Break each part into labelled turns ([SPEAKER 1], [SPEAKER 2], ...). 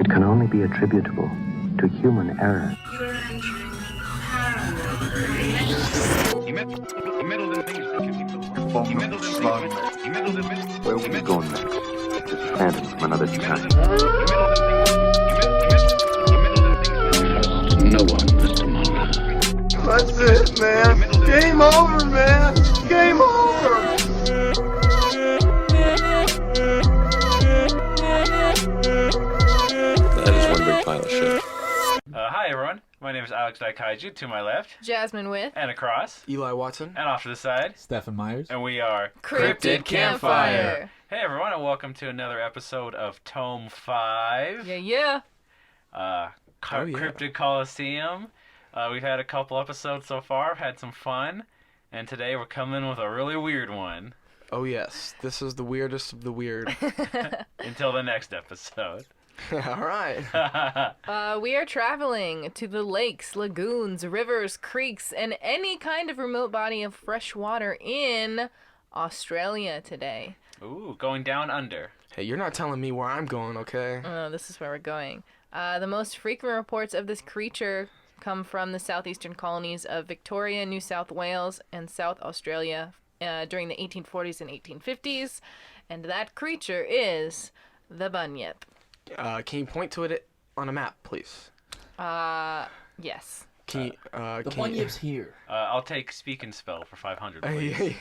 [SPEAKER 1] It can only be attributable to human error.
[SPEAKER 2] You're entering paranormal.
[SPEAKER 3] He meddled in things that you people. He meddled in
[SPEAKER 4] Slug.
[SPEAKER 3] things. He meddled in things.
[SPEAKER 1] Where will we go next? This phantom from another time.
[SPEAKER 3] No one, Mr. Muller.
[SPEAKER 4] That's it, man. Game over, man. Game over.
[SPEAKER 5] That is one big pile of shit.
[SPEAKER 6] Hi everyone, my name is Alex Daikaiju, to my left,
[SPEAKER 7] Jasmine with
[SPEAKER 6] and across,
[SPEAKER 4] Eli Watson.
[SPEAKER 6] and off to the side,
[SPEAKER 8] Stephen Myers.
[SPEAKER 6] and we are
[SPEAKER 7] Cryptid Campfire.
[SPEAKER 6] Hey everyone, and welcome to another episode of Tome 5,
[SPEAKER 7] Yeah.
[SPEAKER 6] Cryptid Coliseum. We've had a couple episodes so far, had some fun, and today we're coming with a really weird one.
[SPEAKER 4] Oh, yes. This is the weirdest of the weird.
[SPEAKER 6] Until the next episode.
[SPEAKER 4] All right.
[SPEAKER 7] We are traveling to the lakes, lagoons, rivers, creeks, and any kind of remote body of fresh water in Australia today.
[SPEAKER 6] Ooh, going down under.
[SPEAKER 4] Hey, you're not telling me where I'm going, okay?
[SPEAKER 7] This is where we're going. The most frequent reports of this creature come from the southeastern colonies of Victoria, New South Wales, and South Australia during the 1840s and 1850s. And that creature is the bunyip.
[SPEAKER 4] Can you point to it on a map, please?
[SPEAKER 7] Yes.
[SPEAKER 4] Can you,
[SPEAKER 8] The
[SPEAKER 4] can
[SPEAKER 8] bunyip's here.
[SPEAKER 6] I'll take Speak and Spell for 500,
[SPEAKER 4] you...
[SPEAKER 6] please.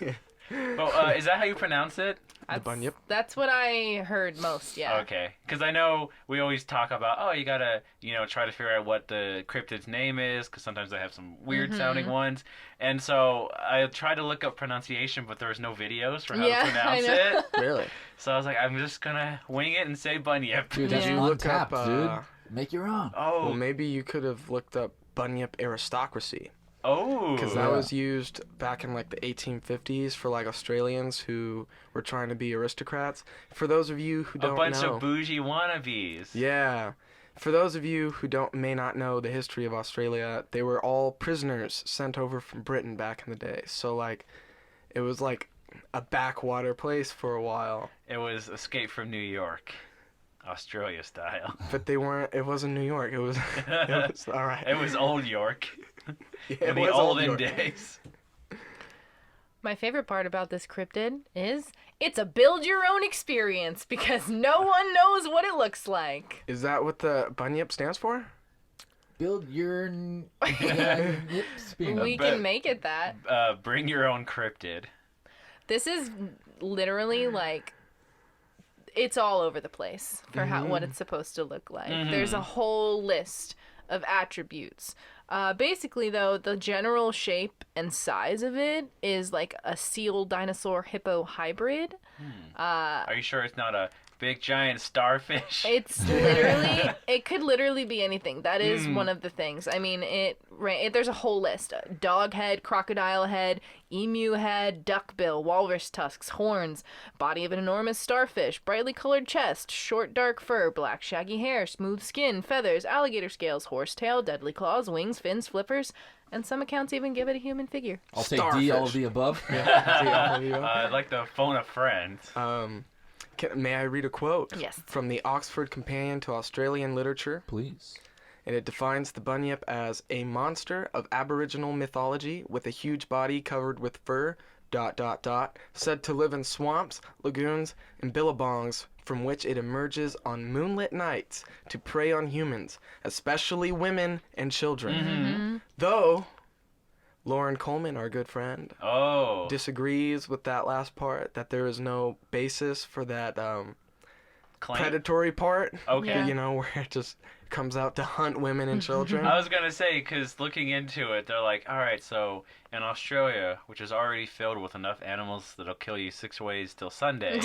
[SPEAKER 6] Oh, is that how you pronounce it?
[SPEAKER 4] The bunyip?
[SPEAKER 7] That's what I heard most, yeah.
[SPEAKER 6] Okay, because I know we always talk about, oh, you gotta, try to figure out what the cryptid's name is, because sometimes they have some weird-sounding ones. And so I tried to look up pronunciation, but there was no videos for how to pronounce it.
[SPEAKER 4] Really?
[SPEAKER 6] So I was like, I'm just gonna wing it and say bunyip.
[SPEAKER 8] Dude,
[SPEAKER 4] Did
[SPEAKER 8] that's
[SPEAKER 4] you look
[SPEAKER 8] untapped,
[SPEAKER 4] up,
[SPEAKER 8] dude. Make your own.
[SPEAKER 6] Oh,
[SPEAKER 4] Well, maybe you could have looked up bunyip aristocracy.
[SPEAKER 6] oh.
[SPEAKER 4] Because that was used back in like the 1850s for like Australians who were trying to be aristocrats. For those of you who
[SPEAKER 6] a
[SPEAKER 4] don't
[SPEAKER 6] bunch
[SPEAKER 4] know,
[SPEAKER 6] of bougie wannabes.
[SPEAKER 4] yeah. For those of you who may not know the history of Australia, they were all prisoners sent over from Britain back in the day. So like, it was like a backwater place for a while.
[SPEAKER 6] It was Escape from New York, Australia style.
[SPEAKER 4] But they weren't. It wasn't New York. It was. It was all right.
[SPEAKER 6] It was old York.
[SPEAKER 4] Yeah,
[SPEAKER 6] In
[SPEAKER 4] it
[SPEAKER 6] the
[SPEAKER 4] was old
[SPEAKER 6] olden
[SPEAKER 4] York.
[SPEAKER 6] days.
[SPEAKER 7] My favorite part about this cryptid is it's a build-your-own experience because no one knows what it looks like.
[SPEAKER 4] Is that what the bunyip stands for?
[SPEAKER 8] Build your nip spear.
[SPEAKER 7] We can make it that.
[SPEAKER 6] Bring your own cryptid.
[SPEAKER 7] This is literally like it's all over the place for what it's supposed to look like. There's a whole list of attributes. Basically, though, the general shape and size of it is like a seal dinosaur hippo hybrid.
[SPEAKER 6] Are you sure it's not a big giant starfish?
[SPEAKER 7] It's literally, it could literally be anything. That is one of the things. I mean, there's a whole list. Dog head, crocodile head, emu head, duckbill, walrus tusks, horns, body of an enormous starfish, brightly colored chest, short dark fur, black shaggy hair, smooth skin, feathers, alligator scales, horse tail, deadly claws, wings, fins, flippers, and some accounts even give it a human figure.
[SPEAKER 8] I'll take D, all of the above.
[SPEAKER 6] I'd like to phone a friend.
[SPEAKER 4] May I read a quote?
[SPEAKER 7] Yes.
[SPEAKER 4] From the Oxford Companion to Australian Literature,
[SPEAKER 8] Please.
[SPEAKER 4] and it defines the bunyip as a monster of Aboriginal mythology with a huge body covered with fur, ... said to live in swamps, lagoons, and billabongs from which it emerges on moonlit nights to prey on humans, especially women and children. Though Lauren Coleman, our good friend,
[SPEAKER 6] Oh.
[SPEAKER 4] disagrees with that last part, that there is no basis for that
[SPEAKER 6] Claim.
[SPEAKER 4] predatory part.
[SPEAKER 6] Okay.
[SPEAKER 7] Yeah.
[SPEAKER 4] You know, where it just comes out to hunt women and children.
[SPEAKER 6] I was going to say, because looking into it, they're like, all right, so in Australia, which is already filled with enough animals that'll kill you 6 ways till Sunday,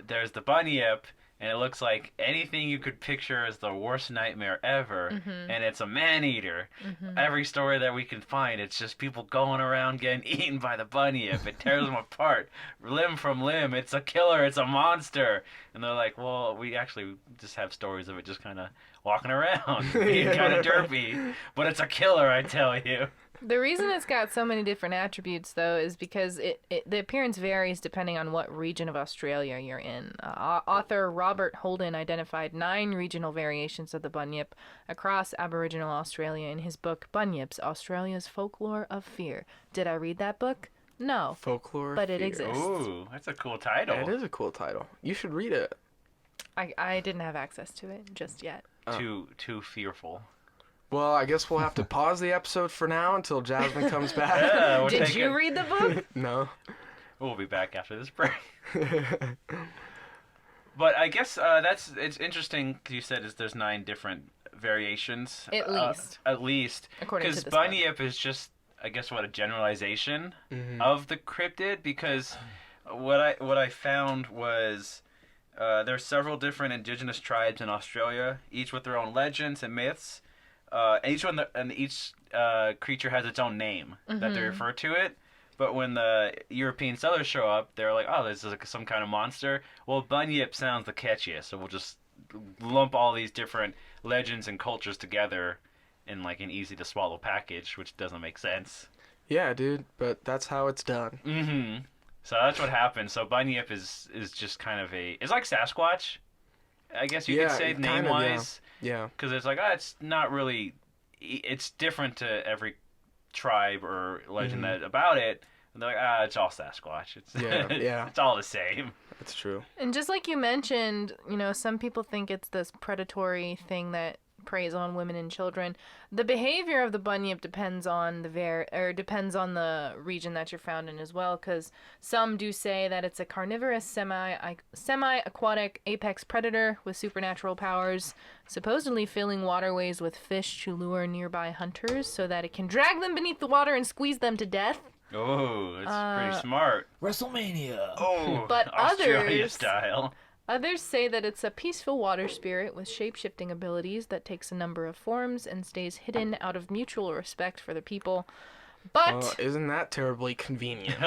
[SPEAKER 6] there's the bunyip, and it looks like anything you could picture as the worst nightmare ever, and it's a man-eater. Every story that we can find, it's just people going around getting eaten by the bunyip. It tears them apart, limb from limb. It's a killer. It's a monster. And they're like, well, we actually just have stories of it just kind of walking around, being kind of derpy. But it's a killer, I tell you.
[SPEAKER 7] The reason it's got so many different attributes, though, is because the appearance varies depending on what region of Australia you're in. Author Robert Holden identified 9 regional variations of the bunyip across Aboriginal Australia in his book Bunyips, Australia's Folklore of Fear. Did I read that book? No.
[SPEAKER 4] Folklore.
[SPEAKER 7] But it
[SPEAKER 4] Fear.
[SPEAKER 7] exists.
[SPEAKER 6] Ooh, that's a cool title.
[SPEAKER 4] It is a cool title. You should read it.
[SPEAKER 7] I didn't have access to it just yet.
[SPEAKER 6] Too fearful.
[SPEAKER 4] Well, I guess we'll have to pause the episode for now until Jasmine comes back.
[SPEAKER 6] Yeah, we'll
[SPEAKER 7] Did
[SPEAKER 6] take
[SPEAKER 7] you
[SPEAKER 6] it.
[SPEAKER 7] read the book?
[SPEAKER 4] No.
[SPEAKER 6] We'll be back after this break. But I guess it's interesting. You said there's 9 different variations.
[SPEAKER 7] At least.
[SPEAKER 6] At least.
[SPEAKER 7] According to
[SPEAKER 6] Because
[SPEAKER 7] this book.
[SPEAKER 6] bunyip is just, I guess, a generalization of the cryptid. Because what I found was there's several different indigenous tribes in Australia, each with their own legends and myths. Each creature has its own name that they refer to it. But when the European settlers show up, they're like, "Oh, this is like some kind of monster." Well, bunyip sounds the catchiest, so we'll just lump all these different legends and cultures together in like an easy to swallow package, which doesn't make sense.
[SPEAKER 4] Yeah, dude, but that's how it's done.
[SPEAKER 6] Mm-hmm. So that's what happens. So bunyip is just kind of it's like Sasquatch, I guess you could say,
[SPEAKER 4] kind of,
[SPEAKER 6] name-wise.
[SPEAKER 4] Yeah.
[SPEAKER 6] Because it's like, it's not really, it's different to every tribe or legend that about it. And they're like, it's all Sasquatch. It's,
[SPEAKER 4] Yeah.
[SPEAKER 6] it's all the same.
[SPEAKER 4] That's true.
[SPEAKER 7] And just like you mentioned, some people think it's this predatory thing that preys on women and children. The behavior of the bunyip depends on the region that you're found in as well, because some do say that it's a carnivorous semi-aquatic apex predator with supernatural powers, supposedly filling waterways with fish to lure nearby hunters so that it can drag them beneath the water and squeeze them to death.
[SPEAKER 6] Oh, that's pretty smart.
[SPEAKER 8] WrestleMania.
[SPEAKER 6] Oh,
[SPEAKER 7] But
[SPEAKER 6] Australia
[SPEAKER 7] others-
[SPEAKER 6] style.
[SPEAKER 7] Others say that it's a peaceful water spirit with shape-shifting abilities that takes a number of forms and stays hidden out of mutual respect for the people. But
[SPEAKER 4] Isn't that terribly convenient?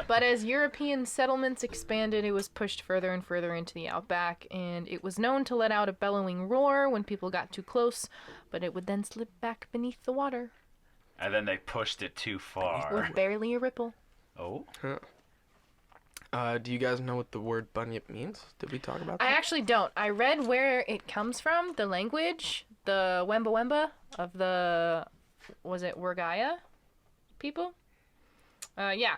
[SPEAKER 7] but as European settlements expanded, it was pushed further and further into the outback, and it was known to let out a bellowing roar when people got too close, but it would then slip back beneath the water
[SPEAKER 6] And then they pushed it too far.
[SPEAKER 7] with barely a ripple.
[SPEAKER 6] Oh?
[SPEAKER 4] Do you guys know what the word bunyip means? Did we talk about that?
[SPEAKER 7] I actually don't. I read where it comes from, the language, the Wemba Wemba of the, was it Wergaya people? Yeah.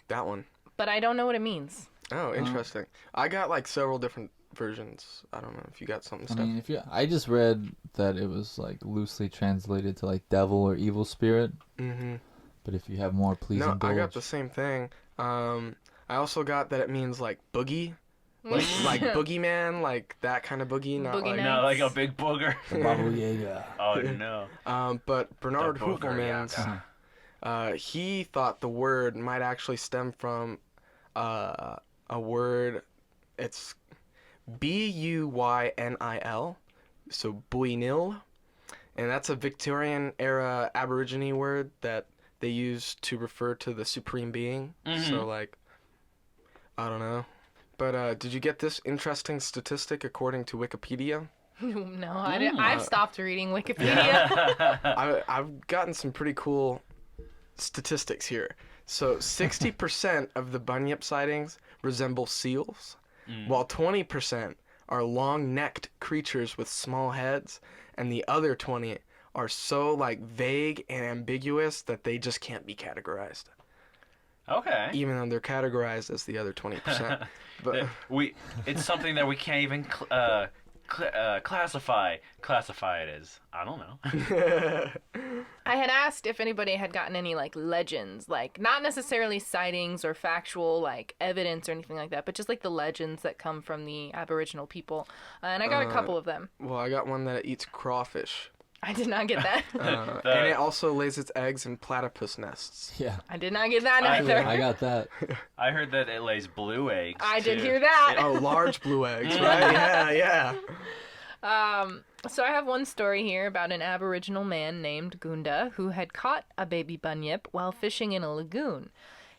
[SPEAKER 4] That one.
[SPEAKER 7] But I don't know what it means.
[SPEAKER 4] Oh, interesting. I got like several different versions. I don't know if you got something.
[SPEAKER 8] I
[SPEAKER 4] Steph.
[SPEAKER 8] mean, I just read that it was like loosely translated to like devil or evil spirit.
[SPEAKER 4] Mm-hmm.
[SPEAKER 8] But if you have more, please
[SPEAKER 4] No,
[SPEAKER 8] indulge.
[SPEAKER 4] I got the same thing. I also got that it means like boogie, like boogeyman, like that kind of boogie, not
[SPEAKER 7] Boogie
[SPEAKER 4] like.
[SPEAKER 7] night.
[SPEAKER 6] No, like a big booger.
[SPEAKER 8] The Baba Yaga.
[SPEAKER 6] Oh, no.
[SPEAKER 4] But Bernard
[SPEAKER 6] The booger,
[SPEAKER 4] Hoovelmans, he thought the word might actually stem from a word. It's Buyynil, so buynil, and that's a Victorian era Aborigine word that they used to refer to the supreme being. So like, I don't know. But did you get this interesting statistic according to Wikipedia?
[SPEAKER 7] No, I've stopped reading Wikipedia.
[SPEAKER 4] I've gotten some pretty cool statistics here. So 60% of the bunyip sightings resemble seals, while 20% are long-necked creatures with small heads, and the other 20 are so like vague and ambiguous that they just can't be categorized.
[SPEAKER 6] Okay.
[SPEAKER 4] Even though they're categorized as the other 20%. But
[SPEAKER 6] It's something that we can't even classify. Classify it as, I don't know.
[SPEAKER 7] I had asked if anybody had gotten any like legends, like not necessarily sightings or factual like evidence or anything like that, but just like the legends that come from the Aboriginal people. And I got a couple of them.
[SPEAKER 4] well, I got one that it eats crawfish.
[SPEAKER 7] I did not get that.
[SPEAKER 4] And it also lays its eggs in platypus nests.
[SPEAKER 8] Yeah,
[SPEAKER 7] I did not get that either.
[SPEAKER 8] I got that.
[SPEAKER 6] I heard that it lays blue eggs.
[SPEAKER 7] I did
[SPEAKER 6] too.
[SPEAKER 7] hear that.
[SPEAKER 4] Oh, large blue eggs, right? Yeah.
[SPEAKER 7] So I have one story here about an Aboriginal man named Gunda who had caught a baby bunyip while fishing in a lagoon.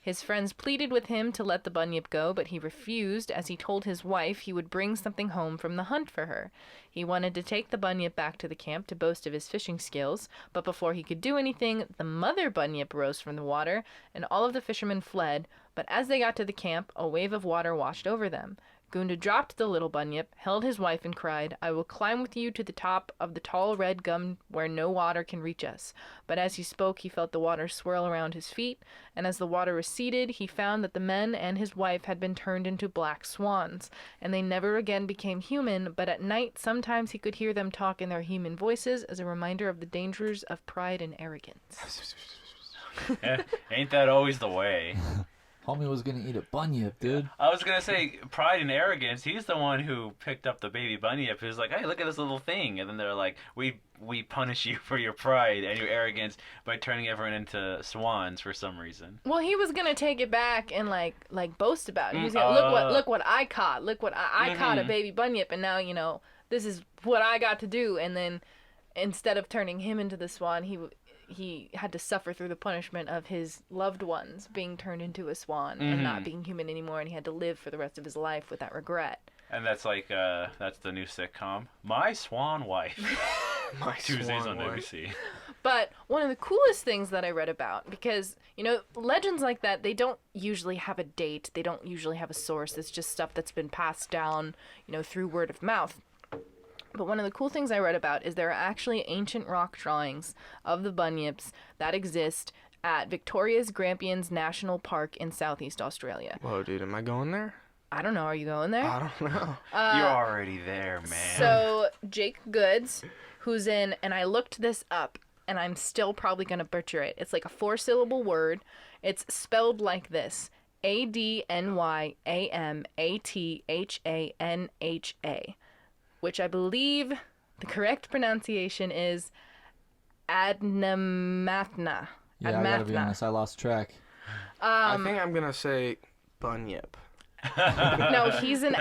[SPEAKER 7] His friends pleaded with him to let the bunyip go, but he refused as he told his wife he would bring something home from the hunt for her. He wanted to take the bunyip back to the camp to boast of his fishing skills, but before he could do anything, the mother bunyip rose from the water, and all of the fishermen fled, but as they got to the camp, a wave of water washed over them. Gunda dropped the little bunyip, held his wife, and cried, "I will climb with you to the top of the tall red gum where no water can reach us." But as he spoke, he felt the water swirl around his feet, and as the water receded, he found that the men and his wife had been turned into black swans, and they never again became human, but at night sometimes he could hear them talk in their human voices as a reminder of the dangers of pride and arrogance.
[SPEAKER 6] Ain't that always the way?
[SPEAKER 8] Homie was gonna eat a bunyip, dude.
[SPEAKER 6] I was gonna say, pride and arrogance. He's the one who picked up the baby bunyip. Who's like, "Hey, look at this little thing," and then they're like, "We punish you for your pride and your arrogance by turning everyone into swans for some reason."
[SPEAKER 7] Well, he was gonna take it back and like boast about it. He was gonna, look what I caught. Look what I caught a baby bunyip, and now this is what I got to do. And then instead of turning him into the swan, he had to suffer through the punishment of his loved ones being turned into a swan and not being human anymore, and he had to live for the rest of his life with that regret.
[SPEAKER 6] And that's like that's the new sitcom, My Swan Wife.
[SPEAKER 4] My
[SPEAKER 6] Tuesdays
[SPEAKER 4] swan
[SPEAKER 6] on
[SPEAKER 4] wife.
[SPEAKER 6] ABC.
[SPEAKER 7] But one of the coolest things that I read about, because, legends like that, they don't usually have a date. They don't usually have a source. It's just stuff that's been passed down, through word of mouth. But one of the cool things I read about is there are actually ancient rock drawings of the bunyips that exist at Victoria's Grampians National Park in Southeast Australia.
[SPEAKER 4] Whoa, dude, am I going there?
[SPEAKER 7] I don't know. Are you going there?
[SPEAKER 4] I don't know.
[SPEAKER 6] You're already there, man.
[SPEAKER 7] So Jake Goods, who's in, and I looked this up, and I'm still probably going to butcher it. It's like a 4-syllable word. It's spelled like this: ADNYAMATHANHA, which I believe the correct pronunciation is Adnamathna.
[SPEAKER 8] Yeah, I gotta be honest, I lost track.
[SPEAKER 4] I think I'm gonna say bunyip.
[SPEAKER 7] No, he's an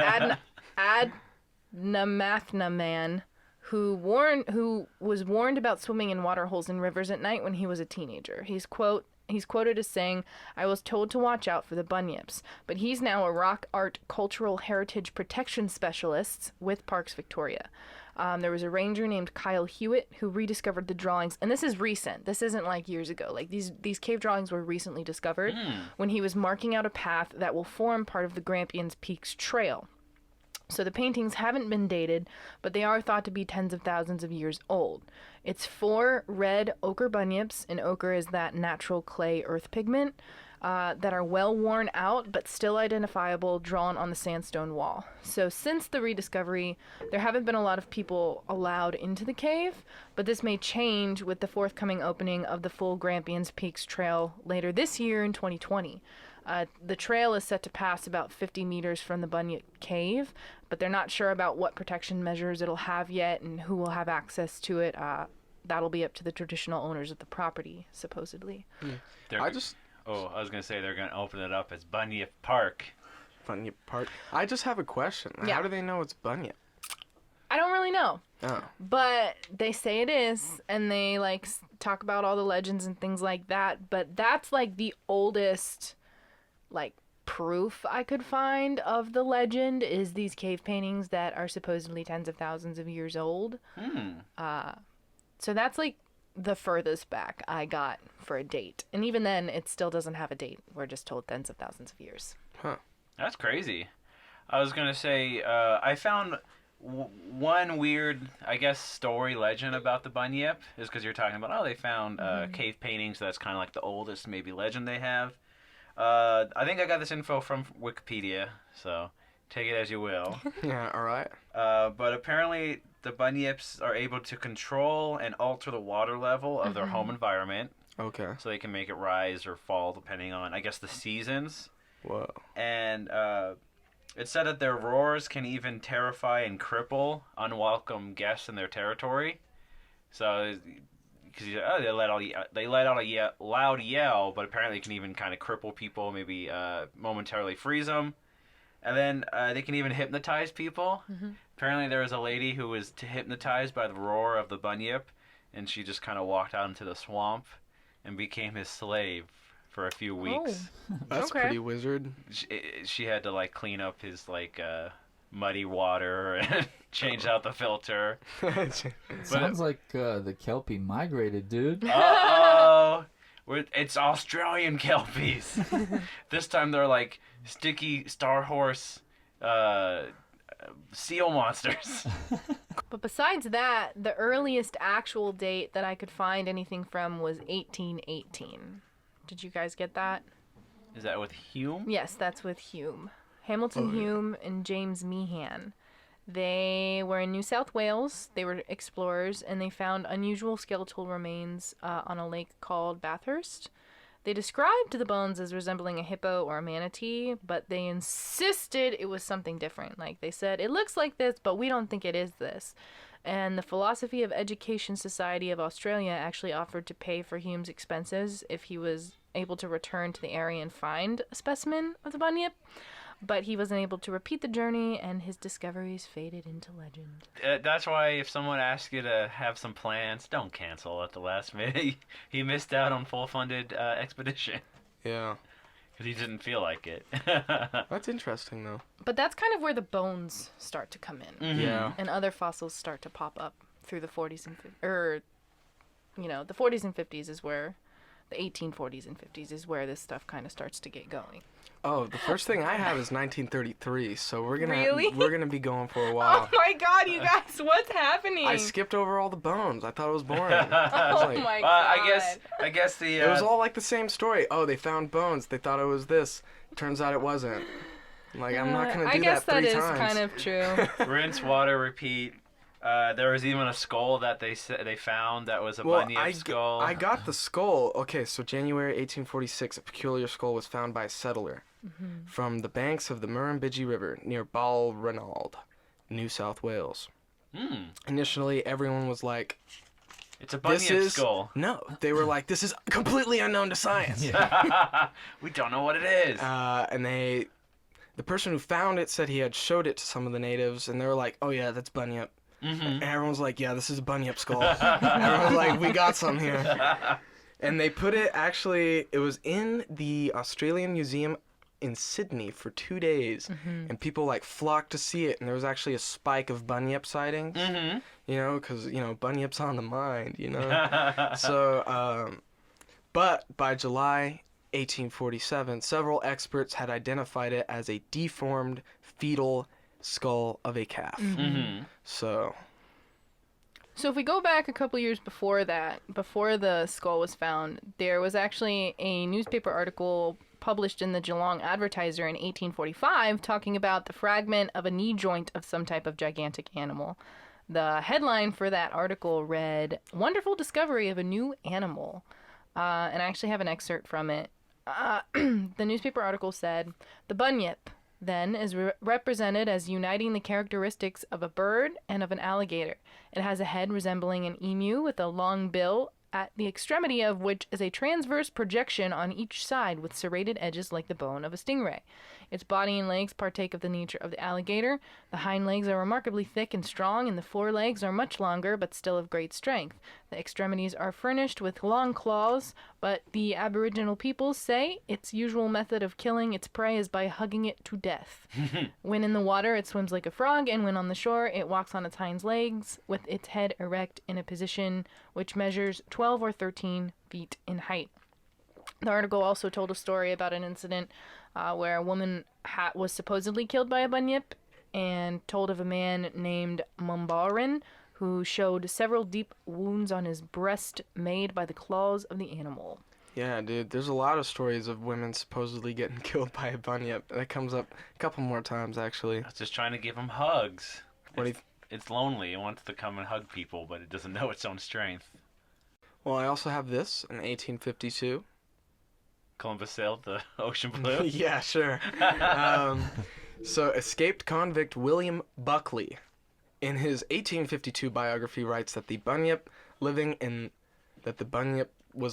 [SPEAKER 7] Adnamathna man who was warned about swimming in water holes in rivers at night when he was a teenager. He's quoted as saying, "I was told to watch out for the bunyips," but he's now a rock art cultural heritage protection specialist with Parks Victoria. There was a ranger named Kyle Hewitt who rediscovered the drawings, and this is recent. This isn't like years ago. Like these cave drawings were recently discovered when he was marking out a path that will form part of the Grampians Peaks Trail. So the paintings haven't been dated, but they are thought to be tens of thousands of years old. It's 4 red ochre bunyips, and ochre is that natural clay earth pigment, that are well worn out but still identifiable, drawn on the sandstone wall. So since the rediscovery, there haven't been a lot of people allowed into the cave, but this may change with the forthcoming opening of the full Grampians Peaks Trail later this year in 2020. The trail is set to pass about 50 meters from the Bunyip Cave, but they're not sure about what protection measures it'll have yet and who will have access to it. That'll be up to the traditional owners of the property, supposedly.
[SPEAKER 6] I was gonna say they're gonna open it up as Bunyip Park.
[SPEAKER 4] Bunyip Park. I just have a question.
[SPEAKER 7] Yeah.
[SPEAKER 4] How do they know it's bunyip?
[SPEAKER 7] I don't really know.
[SPEAKER 4] Oh.
[SPEAKER 7] But they say it is, and they talk about all the legends and things like that, but that's the oldest proof I could find of the legend is these cave paintings that are supposedly tens of thousands of years old. So that's the furthest back I got for a date, and even then it still doesn't have a date. We're just told tens of thousands of years.
[SPEAKER 4] Huh.
[SPEAKER 6] That's crazy. I was gonna say I found one weird, I guess, story legend about the bunyip is because you're talking about they found cave paintings. That's kind of like the oldest maybe legend they have. I think I got this info from Wikipedia, so take it as you will.
[SPEAKER 4] Yeah, all right.
[SPEAKER 6] But apparently the bunyips are able to control and alter the water level of their home environment.
[SPEAKER 4] Okay.
[SPEAKER 6] So they can make it rise or fall depending on, I guess, the seasons.
[SPEAKER 4] Whoa.
[SPEAKER 6] And it's said that their roars can even terrify and cripple unwelcome guests in their territory. So, because they let out a loud yell, but apparently it can even kind of cripple people, maybe momentarily freeze them. And then they can even hypnotize people. Apparently there was a lady who was hypnotized by the roar of the bunyip, and she just kind of walked out into the swamp and became his slave for a few weeks.
[SPEAKER 4] That's
[SPEAKER 7] Okay.
[SPEAKER 4] pretty wizard.
[SPEAKER 6] She had to like clean up his like muddy water and change out the filter.
[SPEAKER 8] Sounds like the Kelpie migrated, dude.
[SPEAKER 6] Uh-oh. It's Australian kelpies. This time they're like sticky star horse seal monsters.
[SPEAKER 7] But besides that, the earliest actual date that I could find anything from was 1818. Did you guys get that?
[SPEAKER 6] Is that with Hume?
[SPEAKER 7] Yes, that's with Hume. Hamilton Hume and James Meehan. They were in New South Wales. They were explorers, and they found unusual skeletal remains on a lake called Bathurst. They described the bones as resembling a hippo or a manatee, but they insisted it was something different. Like, they said, it looks like this, but we don't think it is this. And the Philosophy of Education Society of Australia actually offered to pay for Hume's expenses if he was able to return to the area and find a specimen of the bunyip. But he wasn't able to repeat the journey, and his discoveries faded into legend.
[SPEAKER 6] That's why if someone asks you to have some plans, don't cancel at the last minute. He missed out on full-funded expedition
[SPEAKER 4] Yeah.
[SPEAKER 6] because he didn't feel like it.
[SPEAKER 4] That's interesting, though.
[SPEAKER 7] But that's kind of where the bones start to come in.
[SPEAKER 4] Yeah.
[SPEAKER 7] And other fossils start to pop up through the 40s and 50s. The 40s and 50s is where, the 1840s and 50s is where this stuff kind of starts to get going.
[SPEAKER 4] Oh, the first thing I have is 1933, so we're
[SPEAKER 7] Really?
[SPEAKER 4] gonna be going for a while.
[SPEAKER 7] Oh my god, you guys, what's happening?
[SPEAKER 4] I skipped over all the bones. I thought it was boring.
[SPEAKER 7] Oh my god.
[SPEAKER 6] I guess the
[SPEAKER 4] It was all like the same story. Oh, they found bones. They thought it was this. Turns out it wasn't. Like, I'm not gonna do
[SPEAKER 7] I guess
[SPEAKER 4] that 3
[SPEAKER 7] that is
[SPEAKER 4] times.
[SPEAKER 7] kind of true.
[SPEAKER 6] rinse, water, repeat. There was even a skull that they found that was a bunyip skull.
[SPEAKER 4] I got the skull. Okay, so January 1846, a peculiar skull was found by a settler from the banks of the Murrumbidgee River near Balranald, New South Wales. Initially, everyone was like,
[SPEAKER 6] It's a bunyip skull.
[SPEAKER 4] No, they were like, this is completely unknown to science.
[SPEAKER 6] We don't know what it is.
[SPEAKER 4] And the person who found it said he had showed it to some of the natives, and they were like, oh yeah, that's bunyip. And everyone's like, yeah, this is a bunyip skull. Everyone's like, we got some here. And they put it, actually, it was in the Australian Museum in Sydney for 2 days. And people, like, flocked to see it. And there was actually a spike of bunyip sightings. You know, because, bunyip's on the mind, So, but by July 1847, several experts had identified it as a deformed fetal skull of a calf. So
[SPEAKER 7] if we go back a couple years before that, before the skull was found, there was actually a newspaper article published in the Geelong Advertiser in 1845 talking about the fragment of a knee joint of some type of gigantic animal. The headline for that article read, "Wonderful discovery of a new animal." And I actually have an excerpt from it. The newspaper article said, "The bunyip, then, is represented as uniting the characteristics of a bird and of an alligator. It has a head resembling an emu with a long bill, at the extremity of which is a transverse projection on each side with serrated edges like the bone of a stingray. Its body and legs partake of the nature of the alligator. The hind legs are remarkably thick and strong, and the forelegs are much longer, but still of great strength. The extremities are furnished with long claws, but the aboriginal peoples say its usual method of killing its prey is by hugging it to death. When in the water, it swims like a frog, and when on the shore, it walks on its hind legs, with its head erect in a position which measures 12 or 13 feet in height." The article also told a story about an incident where a woman was supposedly killed by a bunyip, and told of a man named Mumbaran who showed several deep wounds on his breast made by the claws of the animal.
[SPEAKER 4] Yeah, dude, there's a lot of stories of women supposedly getting killed by a bunyip. That comes up a couple more times, actually.
[SPEAKER 6] I was just trying to give him hugs.
[SPEAKER 4] What do you
[SPEAKER 6] It's lonely. It wants to come and hug people, but it doesn't know its own strength.
[SPEAKER 4] Well, I also have this in 1852.
[SPEAKER 6] Columbus sailed the ocean blue.
[SPEAKER 4] Yeah, sure. So, escaped convict William Buckley, in his 1852 biography, writes that the bunyip was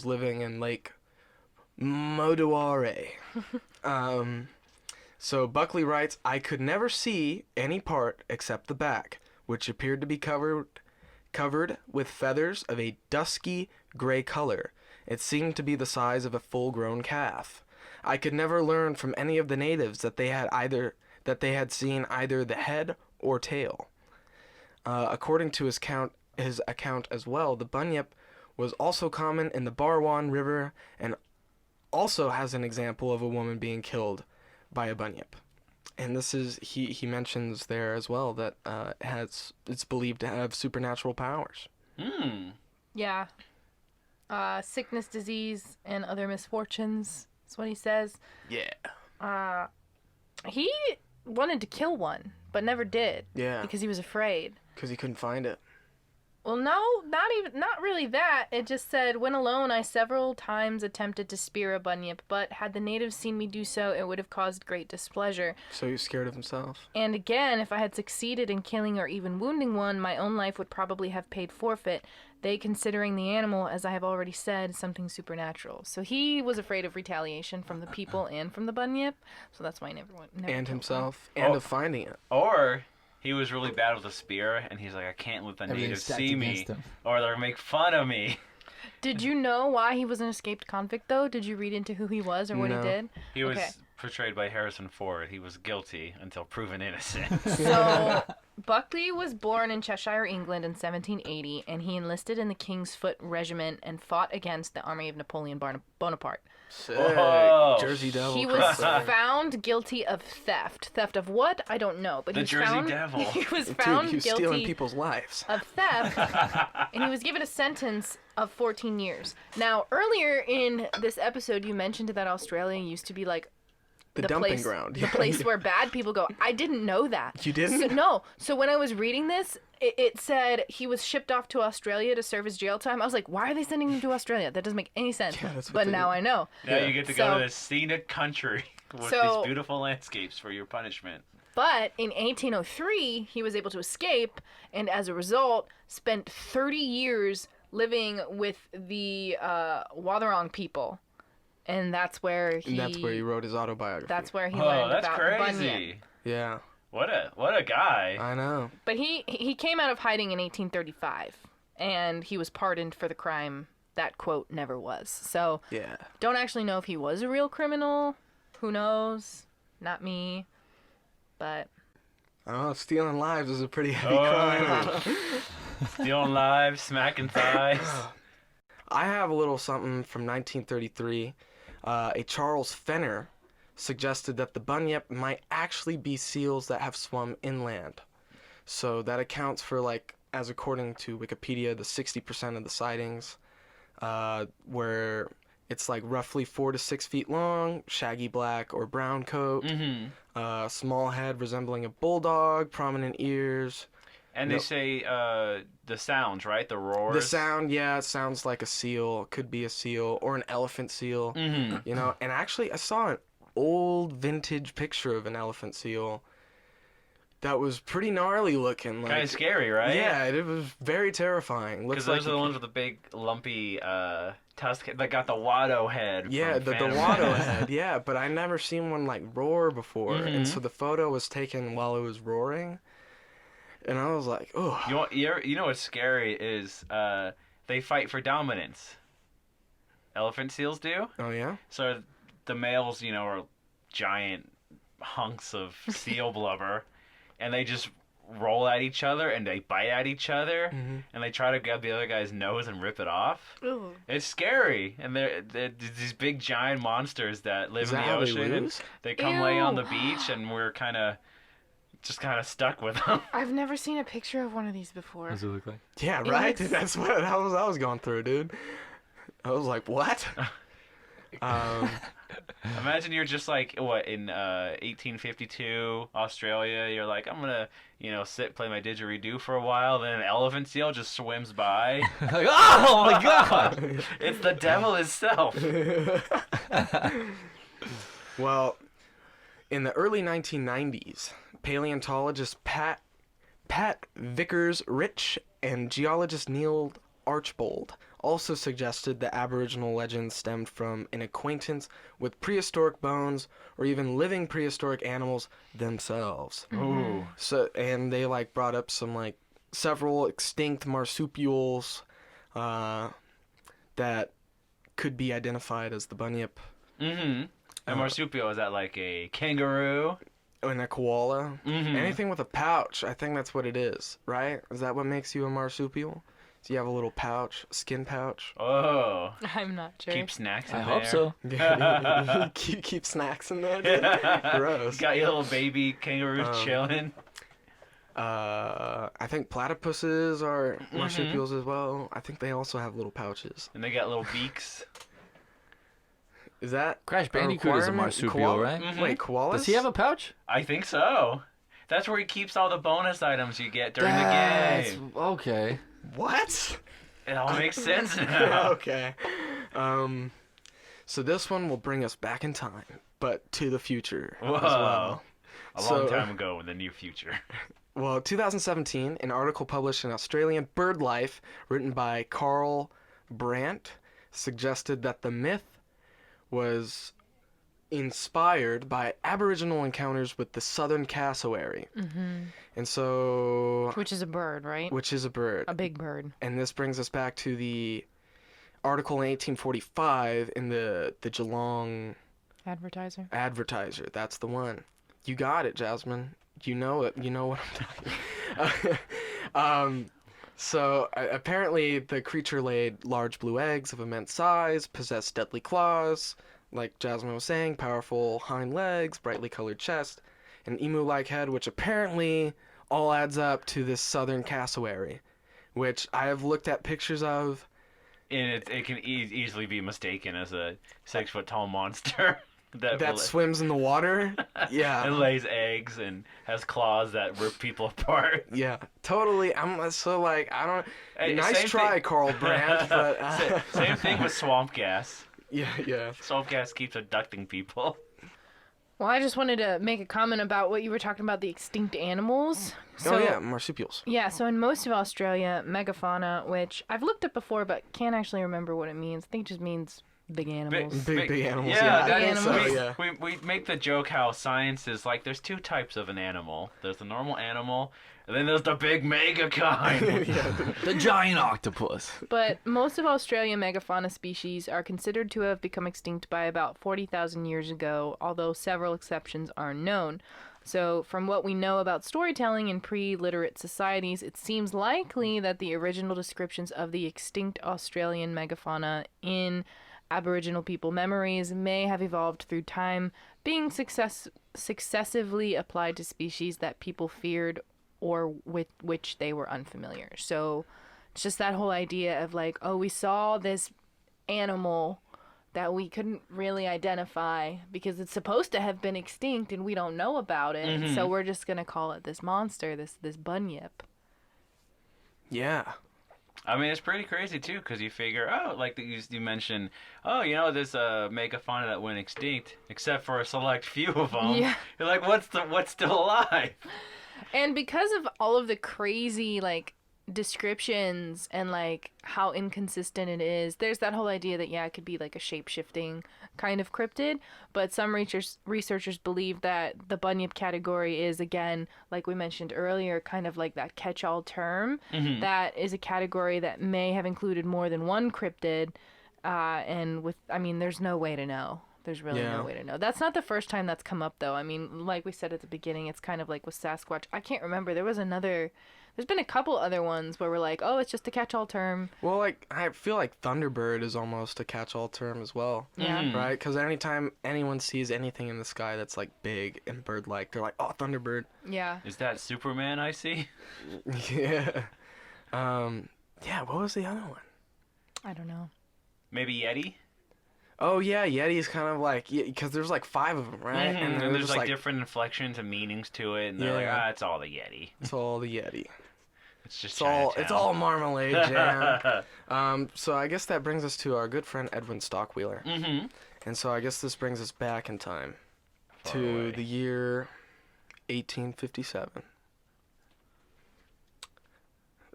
[SPEAKER 4] living in Lake Moduare. So Buckley writes, "I could never see any part except the back, which appeared to be covered with feathers of a dusky gray color, It seemed to be the size of a full-grown calf. I could never learn from any of the natives that they had seen either the head or tail. According to his account as well, the bunyip was also common in the Barwon River, and also has an example of a woman being killed by a bunyip. And this is he mentions there as well that it's believed to have supernatural powers.
[SPEAKER 7] Yeah. Sickness, disease, and other misfortunes. That's what he says.
[SPEAKER 4] Yeah.
[SPEAKER 7] He wanted to kill one, but never did.
[SPEAKER 4] Yeah.
[SPEAKER 7] Because he was afraid.
[SPEAKER 4] Because he couldn't find it.
[SPEAKER 7] Well, no, not really that. It just said, when alone, I several times attempted to spear a bunyip, but had the natives seen me do so, it would have caused great displeasure.
[SPEAKER 4] So he was scared of himself.
[SPEAKER 7] And again, if I had succeeded in killing or even wounding one, my own life would probably have paid forfeit, they considering the animal, as I have already said, something supernatural. So he was afraid of retaliation from the people and from the bunyip, so that's why he never
[SPEAKER 4] And
[SPEAKER 7] killed
[SPEAKER 4] himself, and of finding it.
[SPEAKER 6] Or he was really bad with a spear, and he's like, I can't let the natives see me, or they'll make fun of me.
[SPEAKER 7] Did you know why he was an escaped convict, though? Did you read into who he was or what he did?
[SPEAKER 6] He was portrayed by Harrison Ford. He was guilty until proven innocent.
[SPEAKER 7] So, Buckley was born in Cheshire, England in 1780, and he enlisted in the King's Foot Regiment and fought against the army of Napoleon Bonaparte.
[SPEAKER 4] Sick.
[SPEAKER 6] Whoa.
[SPEAKER 4] Jersey Devil.
[SPEAKER 7] He was found guilty of theft. Theft of what? I don't know. But
[SPEAKER 6] The Jersey Devil.
[SPEAKER 7] He was
[SPEAKER 4] Dude,
[SPEAKER 7] found
[SPEAKER 4] he was stealing
[SPEAKER 7] guilty
[SPEAKER 4] people's lives.
[SPEAKER 7] of theft, and he was given a sentence of 14 years. Now, earlier in this episode, you mentioned that Australia used to be like
[SPEAKER 4] The dumping
[SPEAKER 7] place,
[SPEAKER 4] ground.
[SPEAKER 7] the place where bad people go. I didn't know that.
[SPEAKER 4] You didn't?
[SPEAKER 7] So, no. So when I was reading this, it said he was shipped off to Australia to serve his jail time. I was like, why are they sending him to Australia? That doesn't make any sense.
[SPEAKER 4] Yeah, that's what
[SPEAKER 7] But
[SPEAKER 4] they
[SPEAKER 7] now
[SPEAKER 4] do.
[SPEAKER 7] I know.
[SPEAKER 6] Now you get to go
[SPEAKER 7] So-
[SPEAKER 6] to this scenic country with
[SPEAKER 7] So-
[SPEAKER 6] these beautiful landscapes for your punishment.
[SPEAKER 7] But in 1803, he was able to escape, and as a result, spent 30 years living with the Wathaurong people. And that's where he
[SPEAKER 4] wrote his autobiography.
[SPEAKER 7] That's where he
[SPEAKER 6] Oh,
[SPEAKER 7] learned
[SPEAKER 6] that's
[SPEAKER 7] about
[SPEAKER 6] crazy.
[SPEAKER 7] Bunyip.
[SPEAKER 4] Yeah,
[SPEAKER 6] What a guy.
[SPEAKER 4] I know.
[SPEAKER 7] But he came out of hiding in 1835, and he was pardoned for the crime that, quote, never was. So,
[SPEAKER 4] Yeah.
[SPEAKER 7] don't actually know if he was a real criminal. Who knows? Not me. But
[SPEAKER 4] Oh, stealing lives is a pretty heavy
[SPEAKER 6] Oh.
[SPEAKER 4] crime.
[SPEAKER 6] Stealing lives, smacking thighs.
[SPEAKER 4] I have a little something from 1933. A Charles Fenner suggested that the bunyip might actually be seals that have swum inland. So that accounts for, like, as according to Wikipedia, the 60% of the sightings, where it's like roughly 4 to 6 feet long, shaggy black or brown coat, small head resembling a bulldog, prominent ears.
[SPEAKER 6] And they say the sounds, right? The roars.
[SPEAKER 4] The sound, yeah, it sounds like a seal. Could be a seal or an elephant seal. You know, and actually I saw an old vintage picture of an elephant seal that was pretty gnarly looking. Like,
[SPEAKER 6] Kind of scary, right?
[SPEAKER 4] Yeah, it was very terrifying. Looks
[SPEAKER 6] Because
[SPEAKER 4] like
[SPEAKER 6] those are the ones with the big, lumpy tusk that got the Watto head.
[SPEAKER 4] yeah,
[SPEAKER 6] from
[SPEAKER 4] the
[SPEAKER 6] Phantom
[SPEAKER 4] Watto
[SPEAKER 6] Menace.
[SPEAKER 4] head, yeah, but I never seen one like roar before,
[SPEAKER 6] Mm-hmm.
[SPEAKER 4] and so the photo was taken while it was roaring, and I was like, oh,
[SPEAKER 6] You know what's scary is they fight for dominance. Elephant seals do.
[SPEAKER 4] oh yeah,
[SPEAKER 6] So the males, are giant hunks of seal blubber, and they just roll at each other and they bite at each other, and they try to grab the other guy's nose and rip it off.
[SPEAKER 7] ooh.
[SPEAKER 6] It's scary, and they're these big giant monsters that live
[SPEAKER 4] Is
[SPEAKER 6] in
[SPEAKER 4] that
[SPEAKER 6] the
[SPEAKER 4] how they
[SPEAKER 6] ocean. And
[SPEAKER 4] lose?
[SPEAKER 6] they come lay on the
[SPEAKER 7] Ew.
[SPEAKER 6] beach, and we're kind of stuck with them.
[SPEAKER 7] I've never seen a picture of one of these before.
[SPEAKER 8] What does it look like?
[SPEAKER 4] yeah, right.
[SPEAKER 7] looks-
[SPEAKER 4] That's what I was going through, dude. I was like, what?
[SPEAKER 6] Imagine you're just like in 1852 Australia. You're like, I'm gonna sit play my didgeridoo for a while. Then an elephant seal just swims by.
[SPEAKER 8] Like, oh my god!
[SPEAKER 6] It's the devil himself.
[SPEAKER 4] Well, in the early 1990s, paleontologist Pat Vickers Rich and geologist Neil Archbold also suggested that Aboriginal legends stemmed from an acquaintance with prehistoric bones or even living prehistoric animals themselves.
[SPEAKER 6] Ooh.
[SPEAKER 4] So, and they brought up some several extinct marsupials that could be identified as the bunyip.
[SPEAKER 6] Mm-hmm. A marsupial, is that like a kangaroo?
[SPEAKER 4] And a koala.
[SPEAKER 6] Mm-hmm.
[SPEAKER 4] Anything with a pouch, I think that's what it is, right? Is that what makes you a marsupial? So you have a little pouch, skin pouch.
[SPEAKER 6] Oh.
[SPEAKER 7] I'm not sure.
[SPEAKER 6] Keep snacks in
[SPEAKER 8] I
[SPEAKER 6] there.
[SPEAKER 8] hope so.
[SPEAKER 4] keep snacks in there, dude. Gross.
[SPEAKER 6] Got your little baby kangaroos chilling.
[SPEAKER 4] I think platypuses are marsupials as well. I think they also have little pouches.
[SPEAKER 6] And they got little beaks.
[SPEAKER 4] Is that
[SPEAKER 8] Crash
[SPEAKER 4] a
[SPEAKER 8] Bandicoot is a
[SPEAKER 4] requirement?
[SPEAKER 8] marsupial,
[SPEAKER 4] Koala?
[SPEAKER 8] right?
[SPEAKER 6] Mhm.
[SPEAKER 4] Wait, koalas?
[SPEAKER 8] Does he have a pouch?
[SPEAKER 6] I think so. That's where he keeps all the bonus items you get during the game.
[SPEAKER 8] Okay.
[SPEAKER 4] What?
[SPEAKER 6] It all makes sense now.
[SPEAKER 4] Okay. So this one will bring us back in time, but to the future
[SPEAKER 6] Whoa.
[SPEAKER 4] as well.
[SPEAKER 6] A long time ago in the near future.
[SPEAKER 4] Well, 2017, an article published in Australian BirdLife, written by Carl Brandt, suggested that the myth was inspired by Aboriginal encounters with the southern cassowary. And so...
[SPEAKER 7] Which is a bird, right?
[SPEAKER 4] Which is a bird.
[SPEAKER 7] A big bird.
[SPEAKER 4] And this brings us back to the article in 1845 in the Geelong Advertiser. That's the one. You got it, Jasmine. You know it. You know what I'm talking. So apparently the creature laid large blue eggs of immense size, possessed deadly claws, like Jasmine was saying, powerful hind legs, brightly colored chest, an emu-like head, which apparently all adds up to this southern cassowary, which I have looked at pictures of.
[SPEAKER 6] And it can easily be mistaken as a 6-foot-tall monster.
[SPEAKER 4] That swims in the water. Yeah.
[SPEAKER 6] And lays eggs and has claws that rip people apart.
[SPEAKER 4] Yeah, totally. I'm so like, I don't.
[SPEAKER 6] Hey,
[SPEAKER 4] nice try,
[SPEAKER 6] thing.
[SPEAKER 4] Carl Brandt. But
[SPEAKER 6] Same thing with swamp gas.
[SPEAKER 4] Yeah.
[SPEAKER 6] Swamp gas keeps abducting people.
[SPEAKER 7] Well, I just wanted to make a comment about what you were talking about, the extinct animals.
[SPEAKER 4] Oh yeah, marsupials.
[SPEAKER 7] Yeah, so in most of Australia, megafauna, which I've looked up before but can't actually remember what it means. I think it just means big animals.
[SPEAKER 4] Big animals.
[SPEAKER 6] Yeah,
[SPEAKER 4] I
[SPEAKER 7] big
[SPEAKER 4] think so,
[SPEAKER 7] animals.
[SPEAKER 4] yeah.
[SPEAKER 6] we make the joke how science is like there's two types of an animal. There's the normal animal, and then there's the big mega kind.
[SPEAKER 8] The giant octopus.
[SPEAKER 7] But most of Australian megafauna species are considered to have become extinct by about 40,000 years ago, although several exceptions are known. So, from what we know about storytelling in pre-literate societies, it seems likely that the original descriptions of the extinct Australian megafauna in Aboriginal people memories may have evolved through time, being successively applied to species that people feared or with which they were unfamiliar. So it's just that whole idea of like, oh, we saw this animal that we couldn't really identify because it's supposed to have been extinct and we don't know about it. So we're just going to call it this monster, this bunyip.
[SPEAKER 4] Yeah.
[SPEAKER 6] I mean, it's pretty crazy, too, because you figure, oh, like you mentioned, oh, you know, there's a megafauna that went extinct, except for a select few of them.
[SPEAKER 7] Yeah.
[SPEAKER 6] You're like, what's still alive?
[SPEAKER 7] And because of all of the crazy, like, descriptions and, like, how inconsistent it is, there's that whole idea that, yeah, it could be, like, a shape-shifting kind of cryptid. But some researchers believe that the bunyip category is, again, like we mentioned earlier, kind of like that catch-all term. That is a category that may have included more than one cryptid. And there's no way to know. There's really no way to know. That's not the first time that's come up, though. I mean, like we said at the beginning, it's kind of like with Sasquatch. I can't remember. There's been a couple other ones where we're like, oh, it's just a catch-all term.
[SPEAKER 4] Well, like, I feel like Thunderbird is almost a catch-all term as well.
[SPEAKER 7] Yeah.
[SPEAKER 4] Right? Because anytime anyone sees anything in the sky that's, like, big and bird-like, they're like, oh, Thunderbird.
[SPEAKER 7] Yeah.
[SPEAKER 6] Is that Superman I see?
[SPEAKER 4] Yeah. Yeah, what was the other one?
[SPEAKER 7] I don't know.
[SPEAKER 6] Maybe Yeti?
[SPEAKER 4] Oh, yeah, Yeti's kind of like, because there's, like, 5 of them, right?
[SPEAKER 6] And
[SPEAKER 4] they're
[SPEAKER 6] there's
[SPEAKER 4] just,
[SPEAKER 6] like different inflections and meanings to it, and they're like,
[SPEAKER 4] Yeah.
[SPEAKER 6] it's all the Yeti.
[SPEAKER 4] It's all the Yeti.
[SPEAKER 6] It's just
[SPEAKER 4] It's all marmalade jam. So I guess that brings us to our good friend Edwin Stockwheeler.
[SPEAKER 6] Mm-hmm.
[SPEAKER 4] And so I guess this brings us back in time
[SPEAKER 6] Far
[SPEAKER 4] to
[SPEAKER 6] away.
[SPEAKER 4] the year 1857.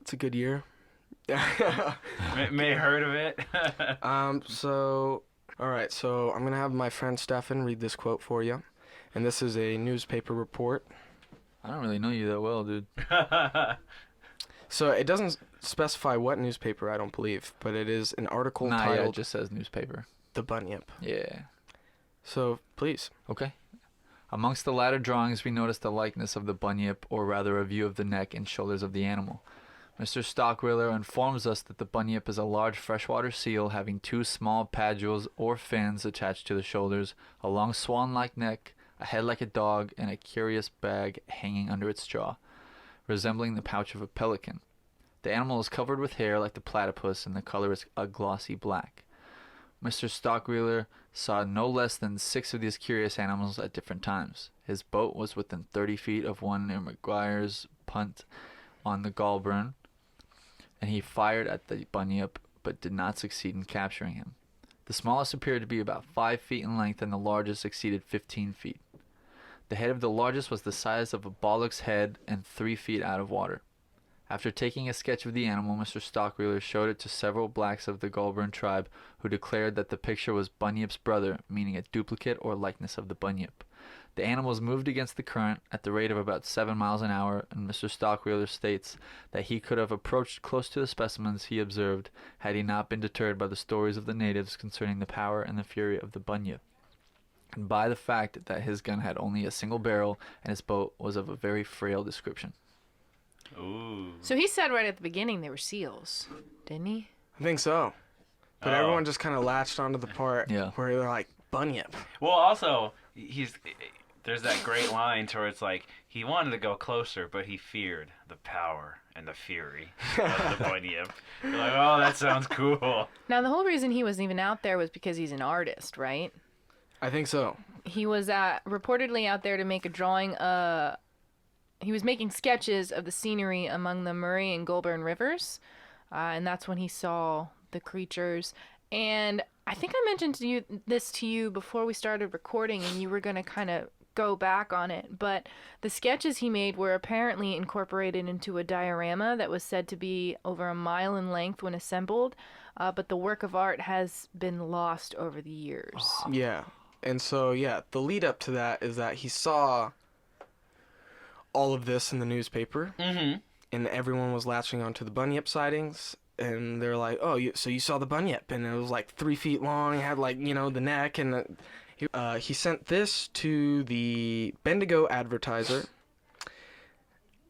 [SPEAKER 4] It's a good year.
[SPEAKER 6] May heard of it.
[SPEAKER 4] All right, so I'm going to have my friend Stefan read this quote for you. And this is a newspaper report.
[SPEAKER 8] I don't really know you that well, dude.
[SPEAKER 4] So it doesn't specify what newspaper, I don't believe, but it is an article
[SPEAKER 8] Nah, yeah, it
[SPEAKER 4] titled
[SPEAKER 8] just says newspaper.
[SPEAKER 4] The Bunyip.
[SPEAKER 8] Yeah.
[SPEAKER 4] So, please.
[SPEAKER 8] Okay. Amongst the latter drawings, we noticed a likeness of the bunyip, or rather a view of the neck and shoulders of the animal. Mr. Stockwheeler informs us that the bunyip is a large freshwater seal having 2 small padules or fins attached to the shoulders, a long swan-like neck, a head like a dog, and a curious bag hanging under its jaw, resembling the pouch of a pelican. The animal is covered with hair like the platypus, and the color is a glossy black. Mr. Stockwheeler saw no less than 6 of these curious animals at different times. His boat was within 30 feet of one near McGuire's punt on the Goulburn, and he fired at the bunyip but did not succeed in capturing him. The smallest appeared to be about 5 feet in length, and the largest exceeded 15 feet. The head of the largest was the size of a bullock's head and 3 feet out of water. After taking a sketch of the animal, Mr. Stockwheeler showed it to several blacks of the Goulburn tribe, who declared that the picture was Bunyip's brother, meaning a duplicate or likeness of the bunyip. The animals moved against the current at the rate of about 7 miles an hour, and Mr. Stockwheeler states that he could have approached close to the specimens he observed had he not been deterred by the stories of the natives concerning the power and the fury of the bunyip, and by the fact that his gun had only a single barrel and his boat was of a very frail description.
[SPEAKER 6] Ooh.
[SPEAKER 7] So he said right at the beginning they were seals, didn't he?
[SPEAKER 4] I think so. But
[SPEAKER 6] Oh.
[SPEAKER 4] everyone just kind of latched onto the part
[SPEAKER 8] Yeah.
[SPEAKER 4] where they're like, Bunyip.
[SPEAKER 6] Well, also, there's that great line to where it's like, he wanted to go closer, but he feared the power and the fury of the bunyip. You're like, oh, that sounds cool.
[SPEAKER 7] Now, the whole reason he wasn't even out there was because he's an artist, right?
[SPEAKER 4] I think so.
[SPEAKER 7] He was reportedly out there to make a drawing. He was making sketches of the scenery among the Murray and Goulburn rivers, and that's when he saw the creatures. And I think I mentioned this to you before we started recording, and you were going to kind of go back on it. But the sketches he made were apparently incorporated into a diorama that was said to be over a mile in length when assembled, but the work of art has been lost over the years.
[SPEAKER 4] Yeah. And so, yeah, the lead up to that is that he saw all of this in the newspaper,
[SPEAKER 6] Mm-hmm.
[SPEAKER 4] and everyone was latching onto the bunyip sightings, and they're like, oh, so you saw the bunyip, and it was like 3 feet long, it had like, the neck, and he sent this to the Bendigo Advertiser.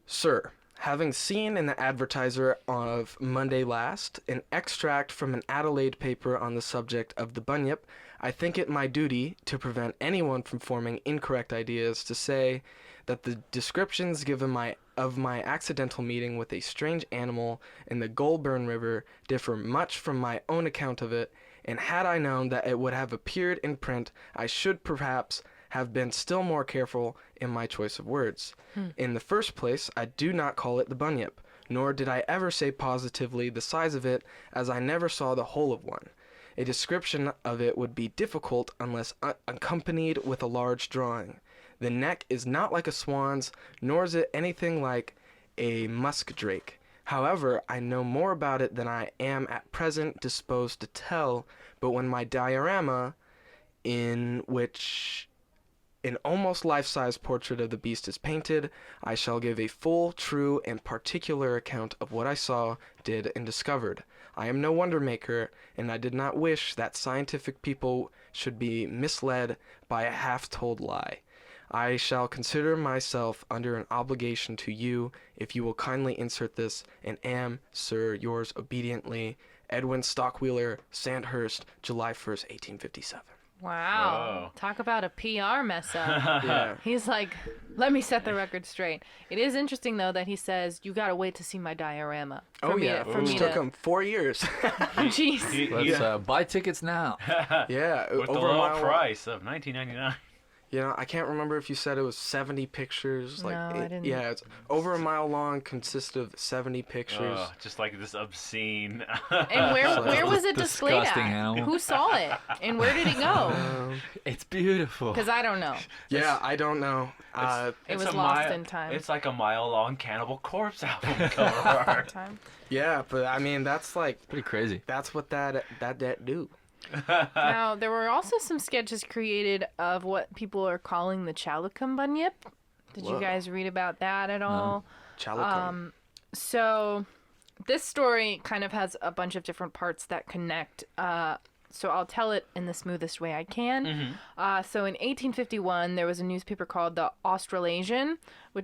[SPEAKER 4] Sir, having seen in the Advertiser of Monday last an extract from an Adelaide paper on the subject of the bunyip, I think it my duty to prevent anyone from forming incorrect ideas to say that the descriptions given of my accidental meeting with a strange animal in the Goulburn River differ much from my own account of it, and had I known that it would have appeared in print, I should perhaps have been still more careful in my choice of words. In the first place, I do not call it the bunyip, nor did I ever say positively the size of it, as I never saw the whole of one. A description of it would be difficult unless accompanied with a large drawing. The neck is not like a swan's, nor is it anything like a musk drake. However, I know more about it than I am at present disposed to tell, but when my diorama, in which an almost life-size portrait of the beast is painted, I shall give a full, true, and particular account of what I saw, did, and discovered. I am no wonder maker, and I did not wish that scientific people should be misled by a half-told lie. I shall consider myself under an obligation to you if you will kindly insert this, and am, sir, yours obediently, Edwin Stockwheeler, Sandhurst, July 1st, 1857.
[SPEAKER 7] Wow.
[SPEAKER 6] Whoa.
[SPEAKER 7] Talk about a PR mess up.
[SPEAKER 4] Yeah.
[SPEAKER 7] He's like, let me set the record straight. It is interesting, though, that he says, you got to wait to see my diorama.
[SPEAKER 4] Oh, yeah. It took him 4 years.
[SPEAKER 7] Jeez.
[SPEAKER 8] Let's buy tickets now.
[SPEAKER 4] Yeah.
[SPEAKER 6] With the
[SPEAKER 4] over a
[SPEAKER 6] low
[SPEAKER 4] mile
[SPEAKER 6] price of $19.99.
[SPEAKER 4] I can't remember if you said it was 70 pictures.
[SPEAKER 7] No, I didn't.
[SPEAKER 4] Yeah, it's over a mile long, consists of 70 pictures.
[SPEAKER 6] Just like this obscene.
[SPEAKER 7] And where was it displayed
[SPEAKER 8] Disgusting
[SPEAKER 7] at?
[SPEAKER 8] animal.
[SPEAKER 7] Who saw it? And where did it go?
[SPEAKER 8] It's beautiful.
[SPEAKER 7] Because I don't know.
[SPEAKER 4] Yeah, I don't know.
[SPEAKER 7] It was
[SPEAKER 6] a
[SPEAKER 7] lost in time.
[SPEAKER 6] It's like a mile-long Cannibal Corpse album cover art.
[SPEAKER 7] Time.
[SPEAKER 4] Yeah, but I mean, that's like,
[SPEAKER 8] Pretty crazy.
[SPEAKER 4] that's what that do.
[SPEAKER 7] Now, there were also some sketches created of what people are calling the Chalicum Bunyip. Did you
[SPEAKER 4] Whoa.
[SPEAKER 7] guys read about that at all?
[SPEAKER 4] Chalicum.
[SPEAKER 7] So this story kind of has a bunch of different parts that connect. So I'll tell it in the smoothest way I can. So in 1851, there was a newspaper called the Australasian,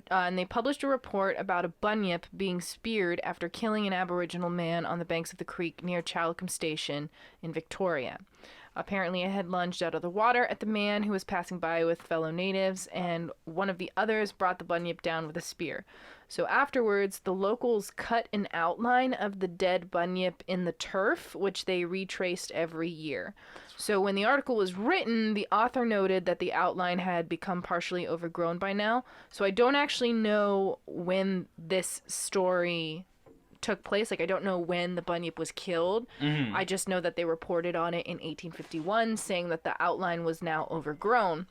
[SPEAKER 7] and they published a report about a bunyip being speared after killing an Aboriginal man on the banks of the creek near Chalcombe Station in Victoria. Apparently, it had lunged out of the water at the man who was passing by with fellow natives, and one of the others brought the bunyip down with a spear. So afterwards, the locals cut an outline of the dead bunyip in the turf, which they retraced every year. So when the article was written, the author noted that the outline had become partially overgrown by now. So I don't actually know when this story took place. Like, I don't know when the bunyip was killed. I just know that they reported on it in 1851, saying that the outline was now overgrown.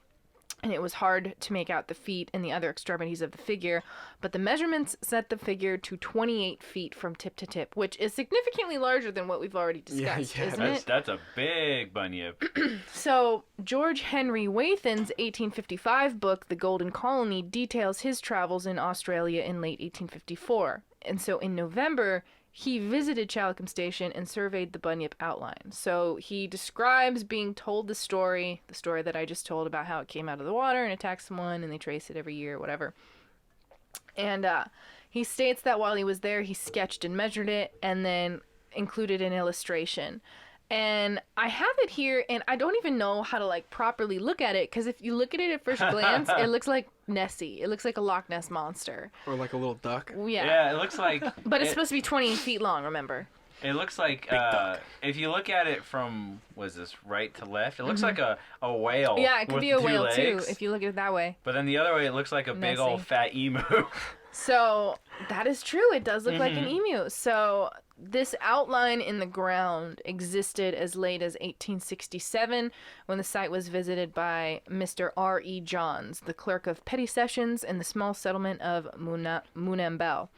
[SPEAKER 7] And it was hard to make out the feet and the other extremities of the figure, but the measurements set the figure to 28 feet from tip to tip, which is significantly larger than what we've already discussed, isn't it?
[SPEAKER 6] That's a big bunyip.
[SPEAKER 7] So, George Henry Wathen's 1855 book, The Golden Colony, details his travels in Australia in late 1854. And so in November, he visited Chalcombe Station and surveyed the bunyip outline. So he describes being told the story that I just told about how it came out of the water and attacked someone and they trace it every year, whatever. And he states that while he was there, he sketched and measured it and then included an illustration. And I have it here, and I don't even know how to, like, properly look at it, because if you look at it at first glance, it looks like Nessie. It looks like a Loch Ness monster.
[SPEAKER 4] Or like a little duck.
[SPEAKER 7] Yeah.
[SPEAKER 6] It looks like...
[SPEAKER 7] But it's supposed to be 28 feet long, remember?
[SPEAKER 6] It looks like, if you look at it from, was this right to left? It looks like a whale.
[SPEAKER 7] Yeah, it could
[SPEAKER 6] with
[SPEAKER 7] be a
[SPEAKER 6] 2
[SPEAKER 7] whale,
[SPEAKER 6] legs.
[SPEAKER 7] too, if you look at it that way.
[SPEAKER 6] But then the other way, it looks like a big old fat emu.
[SPEAKER 7] So, that is true. It does look like an emu. So, this outline in the ground existed as late as 1867 when the site was visited by Mr. R.E. Johns, the clerk of petty sessions in the small settlement of Moonambel.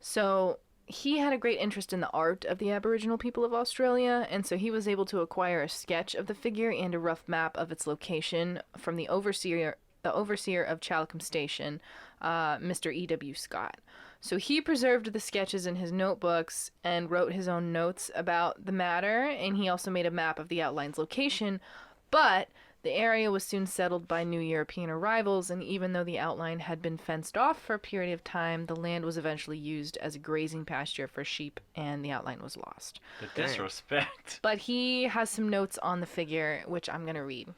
[SPEAKER 7] So, he had a great interest in the art of the Aboriginal people of Australia, and so he was able to acquire a sketch of the figure and a rough map of its location from the overseer of Chalcombe Station, Mr. E.W. Scott. So he preserved the sketches in his notebooks and wrote his own notes about the matter, and he also made a map of the outline's location, but the area was soon settled by new European arrivals, and even though the outline had been fenced off for a period of time, the land was eventually used as a grazing pasture for sheep, and the outline was lost.
[SPEAKER 6] The disrespect.
[SPEAKER 7] But he has some notes on the figure, which I'm going to read.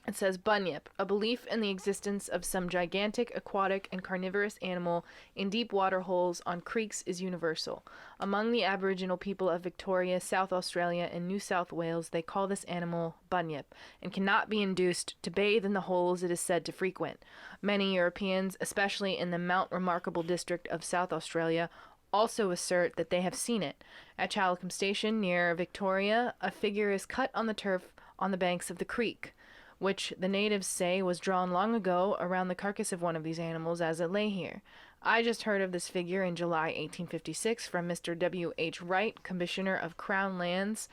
[SPEAKER 7] It says, Bunyip, a belief in the existence of some gigantic aquatic and carnivorous animal in deep water holes on creeks is universal. Among the Aboriginal people of Victoria, South Australia, and New South Wales, they call this animal Bunyip, and cannot be induced to bathe in the holes it is said to frequent. Many Europeans, especially in the Mount Remarkable district of South Australia, also assert that they have seen it. At Chalcombe Station, near Victoria, a figure is cut on the turf on the banks of the creek, which the natives say was drawn long ago around the carcass of one of these animals as it lay here. I just heard of this figure in July 1856 from Mr. W. H. Wright, Commissioner of Crown Lands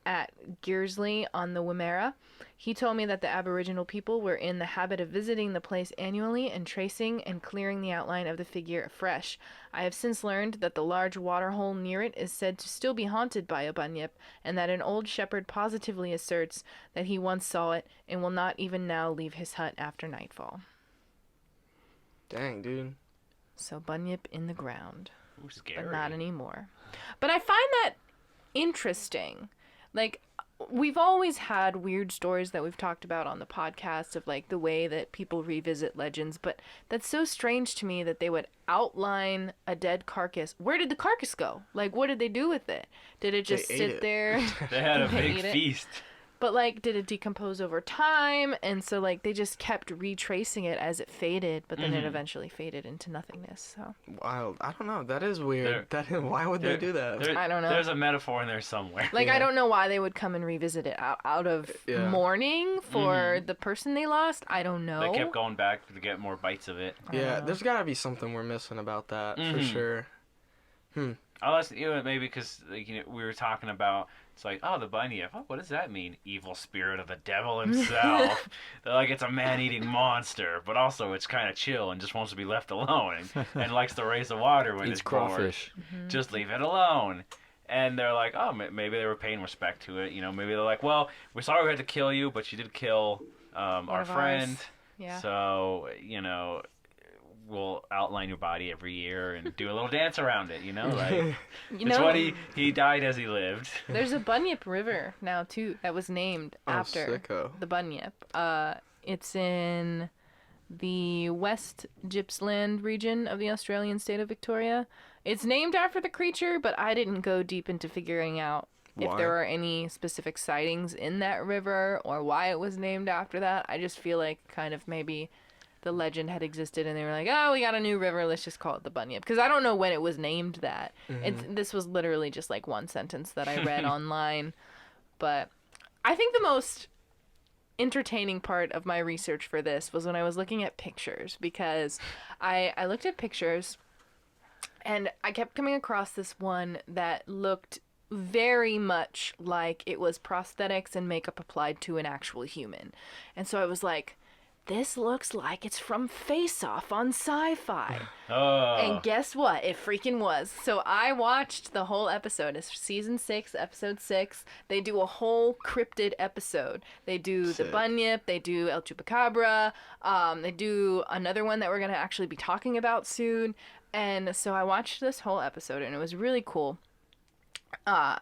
[SPEAKER 7] at Gearsley on the Wimmera. He told me that the Aboriginal people were in the habit of visiting the place annually and tracing and clearing the outline of the figure afresh. I have since learned that the large waterhole near it is said to still be haunted by a bunyip, and that an old shepherd positively asserts that he once saw it and will not even now leave his hut after nightfall.
[SPEAKER 4] Dang, dude.
[SPEAKER 7] So bunyip in the ground.
[SPEAKER 6] Ooh, scary.
[SPEAKER 7] But not anymore. But I find that interesting. Like, we've always had weird stories that we've talked about on the podcast of, like, the way that people revisit legends, but that's so strange to me that they would outline a dead carcass. Where did the carcass go? Like, what did they do with it? Did it just sit there?
[SPEAKER 6] They had a
[SPEAKER 7] They
[SPEAKER 6] big
[SPEAKER 7] ate it?
[SPEAKER 6] feast.
[SPEAKER 7] But, like, did it decompose over time? And so, like, they just kept retracing it as it faded, but then it eventually faded into nothingness, so.
[SPEAKER 4] Wild. I don't know. That is weird. Why would they do that?
[SPEAKER 7] I don't know.
[SPEAKER 6] There's a metaphor in there somewhere.
[SPEAKER 7] Like, I don't know why they would come and revisit it out of mourning for the person they lost. I don't know.
[SPEAKER 6] They kept going back to get more bites of it.
[SPEAKER 4] Yeah, there's got to be something we're missing about that, for sure.
[SPEAKER 6] I'll ask you maybe because we were talking about, it's like, oh, the Bunyip. Oh, what does that mean? Evil spirit of the devil himself. They're like, it's a man-eating monster, but also it's kind of chill and just wants to be left alone and likes to raise the water when
[SPEAKER 8] Eats
[SPEAKER 6] it's bored.
[SPEAKER 8] crawfish.
[SPEAKER 6] Just leave it alone. And they're like, oh, maybe they were paying respect to it. Maybe they're like, well, we're sorry we had to kill you, but you did kill our friend.
[SPEAKER 7] Yeah.
[SPEAKER 6] So, we'll outline your body every year and do a little dance around it, like it's what he died as he lived.
[SPEAKER 7] There's a Bunyip River now too that was named after
[SPEAKER 4] sicko.
[SPEAKER 7] the Bunyip. It's in the West Gippsland region of the Australian state of Victoria. It's named after the creature, but I didn't go deep into figuring out if there are any specific sightings in that river or why it was named after that. I just feel like kind of maybe the legend had existed and they were like, oh, we got a new river, let's just call it the Bunyip. Because I don't know when it was named that. This was literally just like one sentence that I read online. But I think the most entertaining part of my research for this was when I was looking at pictures, because I looked at pictures and I kept coming across this one that looked very much like it was prosthetics and makeup applied to an actual human. And so I was like, this looks like it's from Face Off on Sci-Fi.
[SPEAKER 6] Oh.
[SPEAKER 7] And guess what? It freaking was. So I watched the whole episode. It's season 6, episode 6. They do a whole cryptid episode. They do the Bunyip. They do El Chupacabra. They do another one that we're going to actually be talking about soon. And so I watched this whole episode, and it was really cool. The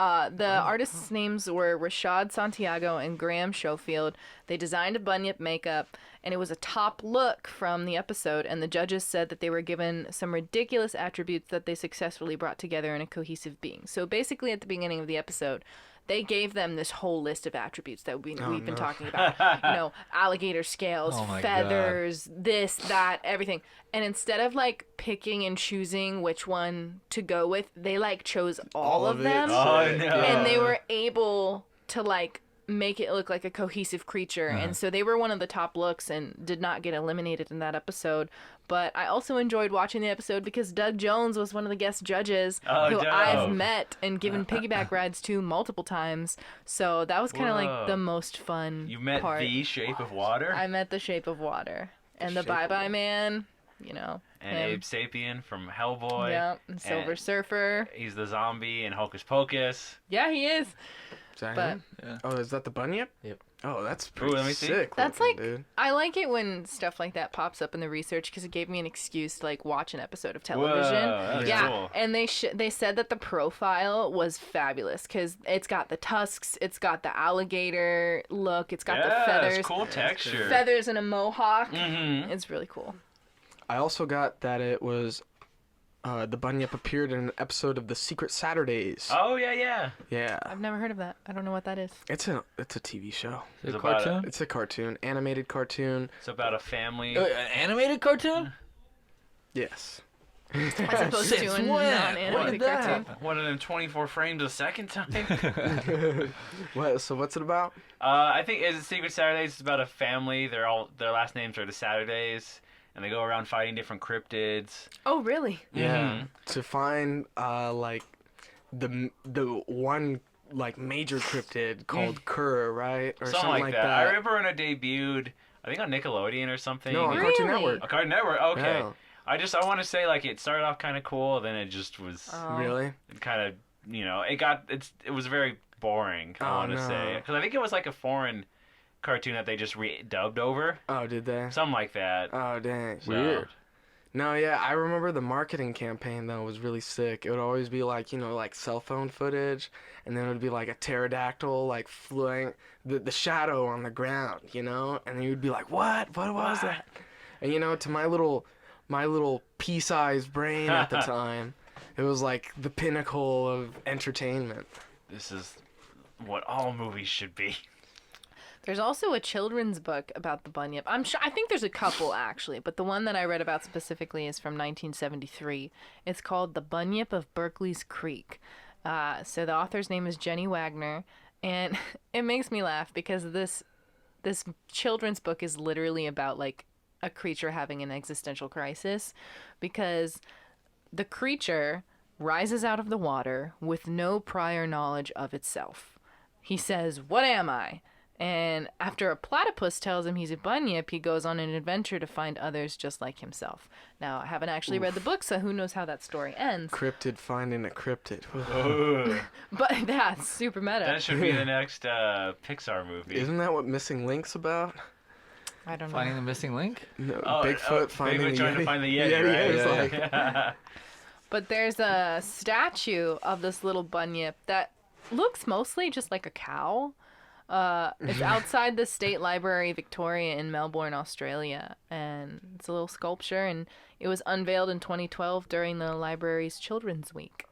[SPEAKER 7] artists' names were Rashad Santiago and Graham Schofield. They designed a Bunyip makeup, and it was a top look from the episode, and the judges said that they were given some ridiculous attributes that they successfully brought together in a cohesive being. So basically at the beginning of the episode, they gave them this whole list of attributes that we've been talking about. Alligator scales, feathers, this, that, everything. And instead of picking and choosing which one to go with, they chose all of them.
[SPEAKER 6] Oh, no.
[SPEAKER 7] And they were able to make it look like a cohesive creature. And so they were one of the top looks and did not get eliminated in that episode. But I also enjoyed watching the episode because Doug Jones was one of the guest judges who
[SPEAKER 6] dope.
[SPEAKER 7] I've met and given piggyback rides to multiple times. So that was kind of the most fun
[SPEAKER 6] You met
[SPEAKER 7] part.
[SPEAKER 6] the Shape of Water?
[SPEAKER 7] I met the Shape of Water. And the Bye-Bye Man,
[SPEAKER 6] And
[SPEAKER 7] him.
[SPEAKER 6] Abe Sapien from Hellboy.
[SPEAKER 7] Yeah, and Silver Surfer.
[SPEAKER 6] He's the zombie in Hocus Pocus.
[SPEAKER 7] Yeah, he is.
[SPEAKER 4] Is that
[SPEAKER 7] But-
[SPEAKER 4] him? Oh, is that the Bunyip?
[SPEAKER 8] Yep.
[SPEAKER 4] Oh, that's pretty
[SPEAKER 6] let me see.
[SPEAKER 4] sick.
[SPEAKER 7] That's
[SPEAKER 4] looking, dude.
[SPEAKER 7] I like it when stuff like that pops up in the research because it gave me an excuse to watch an episode of television.
[SPEAKER 6] Whoa, that's
[SPEAKER 7] yeah,
[SPEAKER 6] cool.
[SPEAKER 7] and they said that the profile was fabulous because it's got the tusks, it's got the alligator look, it's got the feathers,
[SPEAKER 6] It's cool texture.
[SPEAKER 7] feathers and a mohawk.
[SPEAKER 6] Mm-hmm.
[SPEAKER 7] It's really cool.
[SPEAKER 4] I also got that it was the Bunyip appeared in an episode of The Secret Saturdays.
[SPEAKER 6] Oh, yeah.
[SPEAKER 4] Yeah,
[SPEAKER 7] I've never heard of that. I don't know what that is.
[SPEAKER 4] it's a TV show.
[SPEAKER 8] Is it a
[SPEAKER 6] It's about
[SPEAKER 8] cartoon?
[SPEAKER 4] It's a cartoon, animated cartoon.
[SPEAKER 6] It's about a family.
[SPEAKER 8] An animated cartoon?
[SPEAKER 4] Yes.
[SPEAKER 7] As opposed to a
[SPEAKER 8] when?
[SPEAKER 7] non-animated
[SPEAKER 8] When did that
[SPEAKER 7] cartoon.
[SPEAKER 8] happen?
[SPEAKER 6] One of them 24 frames a second time.
[SPEAKER 4] So what's it about?
[SPEAKER 6] I think it's Secret Saturdays. It's about a family. Their last names are the Saturdays, and they go around fighting different cryptids.
[SPEAKER 7] Oh, really?
[SPEAKER 4] Yeah. To find the one major cryptid called Kerr, right? Or
[SPEAKER 6] Something like that. I remember when it debuted, I think on Nickelodeon or something.
[SPEAKER 4] No, on
[SPEAKER 7] Really?
[SPEAKER 4] Cartoon Network.
[SPEAKER 6] A Cartoon Network. Okay.
[SPEAKER 4] Yeah.
[SPEAKER 6] I want to say it started off kind of cool, then it just was
[SPEAKER 4] Really?
[SPEAKER 6] kind of it was very boring. I
[SPEAKER 4] Oh,
[SPEAKER 6] want to
[SPEAKER 4] no.
[SPEAKER 6] say because I think it was a foreign cartoon that they just dubbed over,
[SPEAKER 4] Oh, did they?
[SPEAKER 6] something like that.
[SPEAKER 4] Oh, dang.
[SPEAKER 6] So-
[SPEAKER 8] Weird.
[SPEAKER 4] No, yeah, I remember the marketing campaign though was really sick. It would always be cell phone footage, and then it would be a pterodactyl flying the shadow on the ground, and then you'd be like, what was that? And to my little pea-sized brain at the time, it was the pinnacle of entertainment.
[SPEAKER 6] This is what all movies should be.
[SPEAKER 7] There's also a children's book about the Bunyip. I think there's a couple actually, but the one that I read about specifically is from 1973. It's called The Bunyip of Berkeley's Creek. So the author's name is Jenny Wagner, and it makes me laugh because this children's book is literally about a creature having an existential crisis, because The creature rises out of the water with no prior knowledge of itself. He says, "What am I?" And after a platypus tells him he's a bunyip, he goes on an adventure to find others just like himself. Now, I haven't actually read the book, so who knows how that story ends.
[SPEAKER 4] Cryptid finding a cryptid.
[SPEAKER 7] But that's super meta.
[SPEAKER 6] That should be the next Pixar movie.
[SPEAKER 4] Isn't that what Missing Link's about?
[SPEAKER 7] I don't know.
[SPEAKER 8] Finding the missing link?
[SPEAKER 4] No, Bigfoot finding
[SPEAKER 6] Bigfoot
[SPEAKER 4] the
[SPEAKER 6] trying
[SPEAKER 4] Yeti.
[SPEAKER 6] to find the Yeti,
[SPEAKER 4] Yeah,
[SPEAKER 6] right?
[SPEAKER 4] it's like,
[SPEAKER 7] But there's a statue of this little bunyip that looks mostly just like a cow. It's outside the State Library Victoria in Melbourne, Australia, and it's a little sculpture, and it was unveiled in 2012 during the library's Children's Week.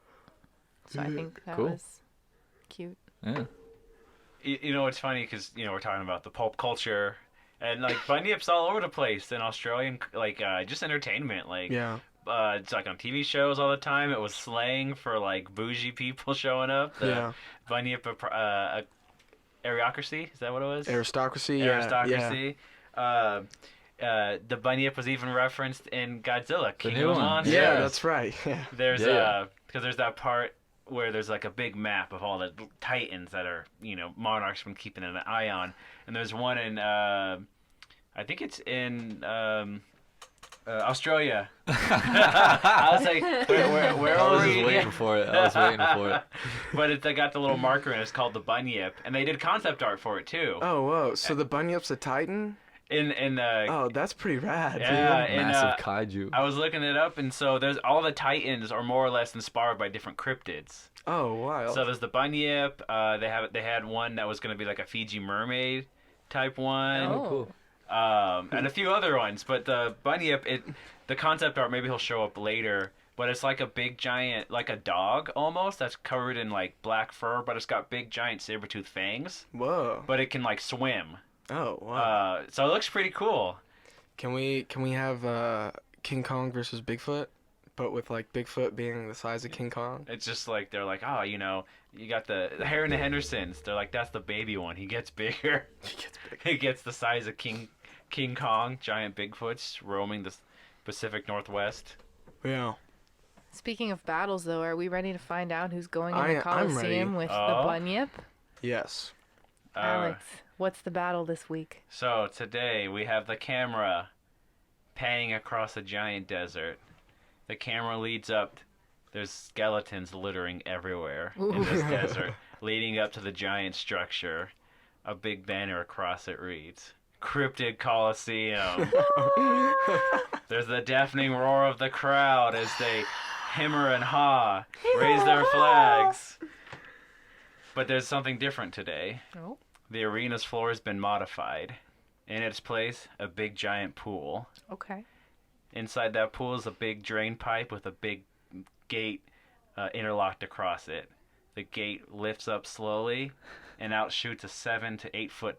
[SPEAKER 7] So I think that
[SPEAKER 8] Cool.
[SPEAKER 7] was cute.
[SPEAKER 8] Yeah.
[SPEAKER 6] You know, it's funny because, we're talking about the pulp culture and, like, bunyips all over the place in Australian, like, just entertainment. Like,
[SPEAKER 4] yeah.
[SPEAKER 6] It's like on TV shows all the time. It was slang for, like, bougie people showing up. The
[SPEAKER 4] Yeah.
[SPEAKER 6] bunyip aristocracy, is that what it was?
[SPEAKER 4] Aristocracy. Yeah.
[SPEAKER 6] Aristocracy. The bunyip was even referenced in Godzilla, King
[SPEAKER 8] new
[SPEAKER 6] of the
[SPEAKER 8] one.
[SPEAKER 6] Monsters.
[SPEAKER 4] Yeah,
[SPEAKER 8] Yes.
[SPEAKER 4] that's right. Yeah.
[SPEAKER 6] There's
[SPEAKER 8] Yeah.
[SPEAKER 6] because there's that part where there's like a big map of all the titans that are monarchs been keeping an eye on, and there's one in I think it's in Australia. I was like, where
[SPEAKER 8] I
[SPEAKER 6] are
[SPEAKER 8] was
[SPEAKER 6] we?
[SPEAKER 8] just waiting for it. I was waiting for it.
[SPEAKER 6] But they got the little marker and it's called the bunyip, and they did concept art for it too.
[SPEAKER 4] Oh, whoa. So the bunyip's a titan?
[SPEAKER 6] In
[SPEAKER 4] Oh, that's pretty rad.
[SPEAKER 6] yeah,
[SPEAKER 4] dude.
[SPEAKER 6] in,
[SPEAKER 8] Massive kaiju.
[SPEAKER 6] I was looking it up, and so there's all the titans are more or less inspired by different cryptids.
[SPEAKER 4] Oh, wow.
[SPEAKER 6] So there's the bunyip. They had one that was going to be like a Fiji mermaid type one.
[SPEAKER 7] Oh.
[SPEAKER 8] Cool.
[SPEAKER 6] And a few other ones. But the bunyip, the concept art, maybe he'll show up later, but it's like a big giant, like a dog almost, that's covered in like black fur, but it's got big giant saber-toothed fangs,
[SPEAKER 4] Whoa.
[SPEAKER 6] but it can like swim.
[SPEAKER 4] Oh, wow.
[SPEAKER 6] So it looks pretty cool.
[SPEAKER 4] Can we have King Kong versus Bigfoot, but with like Bigfoot being the size of King Kong?
[SPEAKER 6] It's just like, they're like, oh, you got the Harry and the Hendersons. They're like, that's the baby one. He gets bigger.
[SPEAKER 4] He gets big.
[SPEAKER 6] He gets the size of King Kong, giant Bigfoots roaming the Pacific Northwest.
[SPEAKER 4] Yeah.
[SPEAKER 7] Speaking of battles, though, are we ready to find out who's going in
[SPEAKER 4] I'm
[SPEAKER 7] the Coliseum
[SPEAKER 4] ready.
[SPEAKER 7] with the
[SPEAKER 6] Oh.
[SPEAKER 7] bunyip?
[SPEAKER 4] Yes.
[SPEAKER 7] Alex, what's the battle this week?
[SPEAKER 6] So today we have the camera panning across a giant desert. The camera leads up. There's skeletons littering everywhere in this desert, leading up to the giant structure. A big banner across it reads, Cryptid Coliseum. There's the deafening roar of the crowd as they hammer and haw, raise their flags. But there's something different today.
[SPEAKER 7] Oh.
[SPEAKER 6] The arena's floor has been modified. In its place, a big giant pool.
[SPEAKER 7] Okay.
[SPEAKER 6] Inside that pool is a big drain pipe with a big gate interlocked across it. The gate lifts up slowly, and out shoots a 7 to 8 foot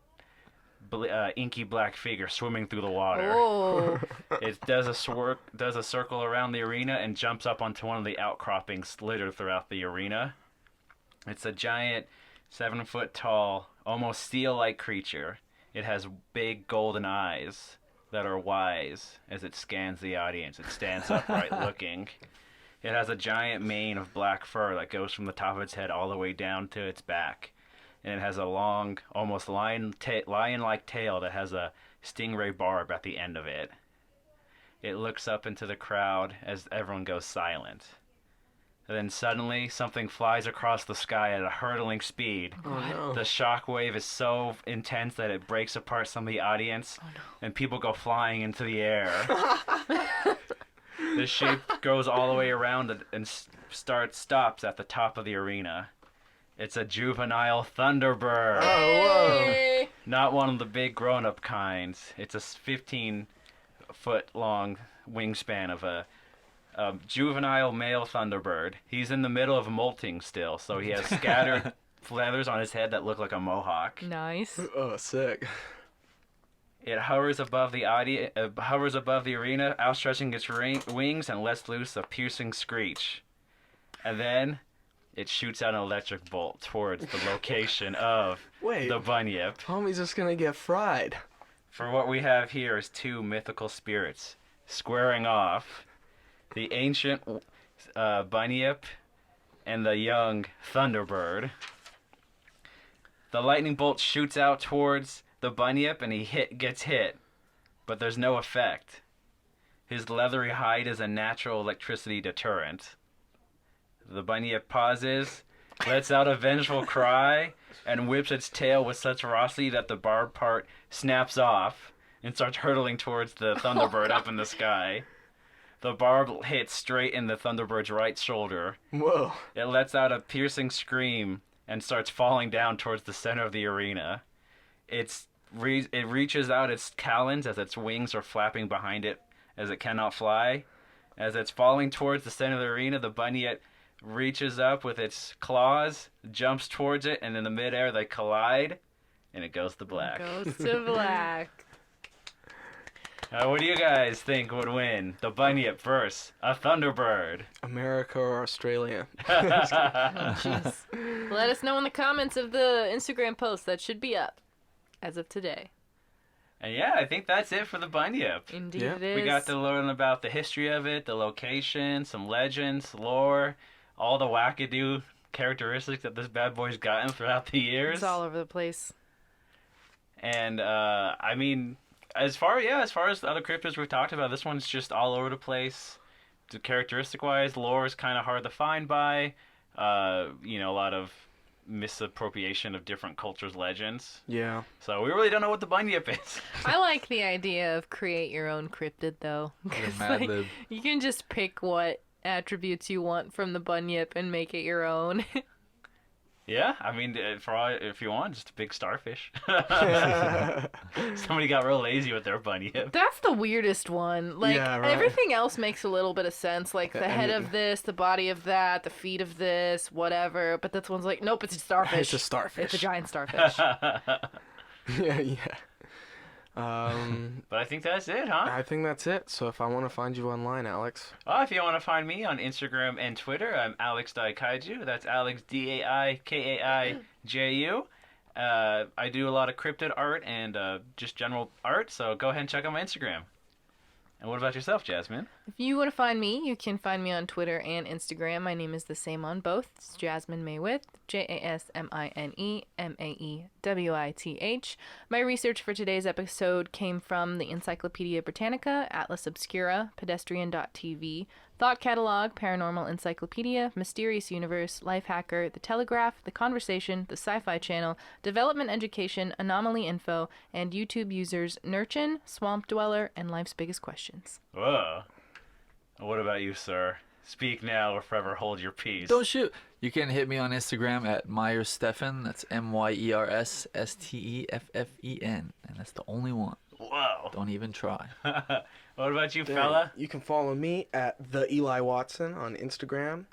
[SPEAKER 6] inky black figure swimming through the water.
[SPEAKER 7] Oh.
[SPEAKER 6] It does a circle around the arena and jumps up onto one of the outcroppings littered throughout the arena. It's a giant, 7 foot tall, almost steel-like creature. It has big golden eyes that are wise as it scans the audience. It stands upright looking. It has a giant mane of black fur that goes from the top of its head all the way down to its back. And it has a long, almost lion-like tail that has a stingray barb at the end of it. It looks up into the crowd as everyone goes silent. And then suddenly, something flies across the sky at a hurtling speed.
[SPEAKER 4] Oh, no.
[SPEAKER 6] The shock wave is so intense that it breaks apart some of the audience, and people go flying into the air. The shape goes all the way around and stops at the top of the arena. It's a juvenile Thunderbird.
[SPEAKER 4] Oh, whoa.
[SPEAKER 6] Not one of the big grown-up kinds. It's a 15-foot-long wingspan of a juvenile male Thunderbird. He's in the middle of molting still, so he has scattered feathers on his head that look like a mohawk.
[SPEAKER 7] Nice.
[SPEAKER 4] Oh, sick.
[SPEAKER 6] It hovers above the arena, outstretching its wings, and lets loose a piercing screech. And then it shoots out an electric bolt towards the location of the bunyip.
[SPEAKER 4] Homie's just gonna get fried.
[SPEAKER 6] For what we have here is two mythical spirits squaring off. The ancient Bunyip and the young Thunderbird. The lightning bolt shoots out towards the Bunyip and he gets hit, but there's no effect. His leathery hide is a natural electricity deterrent. The Bunyip pauses, lets out a vengeful cry, and whips its tail with such ferocity that the barbed part snaps off and starts hurtling towards the Thunderbird up in the sky. The barb hits straight in the Thunderbird's right shoulder.
[SPEAKER 4] Whoa.
[SPEAKER 6] It lets out a piercing scream and starts falling down towards the center of the arena. It reaches out its talons as its wings are flapping behind it as it cannot fly. As it's falling towards the center of the arena, the Bunyip reaches up with its claws, jumps towards it, and in the midair they collide, and it goes to black.
[SPEAKER 7] Goes to black.
[SPEAKER 6] What do you guys think would win? The Bunyip versus a Thunderbird?
[SPEAKER 4] America or Australia?
[SPEAKER 7] Jeez. Let us know in the comments of the Instagram post that should be up as of today.
[SPEAKER 6] And yeah, I think that's it for the Bunyip.
[SPEAKER 7] Indeed
[SPEAKER 4] Yeah.
[SPEAKER 7] it is.
[SPEAKER 6] We got to learn about the history of it, the location, some legends, lore, all the wackadoo characteristics that this bad boy's gotten throughout the years.
[SPEAKER 7] It's all over the place.
[SPEAKER 6] And I mean, as far as the other cryptids we've talked about, this one's just all over the place. Characteristic wise, lore is kind of hard to find by. A lot of misappropriation of different cultures' legends.
[SPEAKER 4] Yeah.
[SPEAKER 6] So we really don't know what the Bunyip is.
[SPEAKER 7] I like the idea of create your own cryptid though.
[SPEAKER 8] Like a
[SPEAKER 7] 'Cause,
[SPEAKER 8] Mad
[SPEAKER 7] like,
[SPEAKER 8] Lib.
[SPEAKER 7] you can just pick what attributes you want from the Bunyip and make it your own.
[SPEAKER 6] Yeah, I mean, if you want, just a big starfish. Somebody got real lazy with their Bunyip.
[SPEAKER 7] That's the weirdest one. Like,
[SPEAKER 4] Yeah, right.
[SPEAKER 7] everything else makes a little bit of sense. Like, the head of this, the body of that, the feet of this, whatever. But this one's like, nope, it's a starfish.
[SPEAKER 4] It's a starfish.
[SPEAKER 7] It's a giant starfish.
[SPEAKER 4] yeah.
[SPEAKER 6] But I think that's it, huh?
[SPEAKER 4] I think that's it. So if I want to find you online, Alex.
[SPEAKER 6] Well, if you want to find me on Instagram and Twitter, I'm Alex Daikaiju. That's Alex Daikaiju. I do a lot of cryptid art and just general art, so go ahead and check out my Instagram. And what about yourself, Jasmine?
[SPEAKER 7] If you want to find me, you can find me on Twitter and Instagram. My name is the same on both. It's Jasmine Maywith, JasmineMaewith. My research for today's episode came from the Encyclopedia Britannica, Atlas Obscura, Pedestrian.tv, Thought Catalog, Paranormal Encyclopedia, Mysterious Universe, Lifehacker, The Telegraph, The Conversation, The Sci-Fi Channel, Development Education, Anomaly Info, and YouTube users Nurchin, Swamp Dweller, and Life's Biggest Questions.
[SPEAKER 6] Whoa. What about you, sir? Speak now or forever hold your peace.
[SPEAKER 8] Don't shoot. You can hit me on Instagram at MyersSteffen. That's MyersSteffen. And that's the only one.
[SPEAKER 6] Whoa.
[SPEAKER 8] Don't even try.
[SPEAKER 6] What about you,
[SPEAKER 4] Dang.
[SPEAKER 6] fella?
[SPEAKER 4] You can follow me at the Eli Watson on Instagram.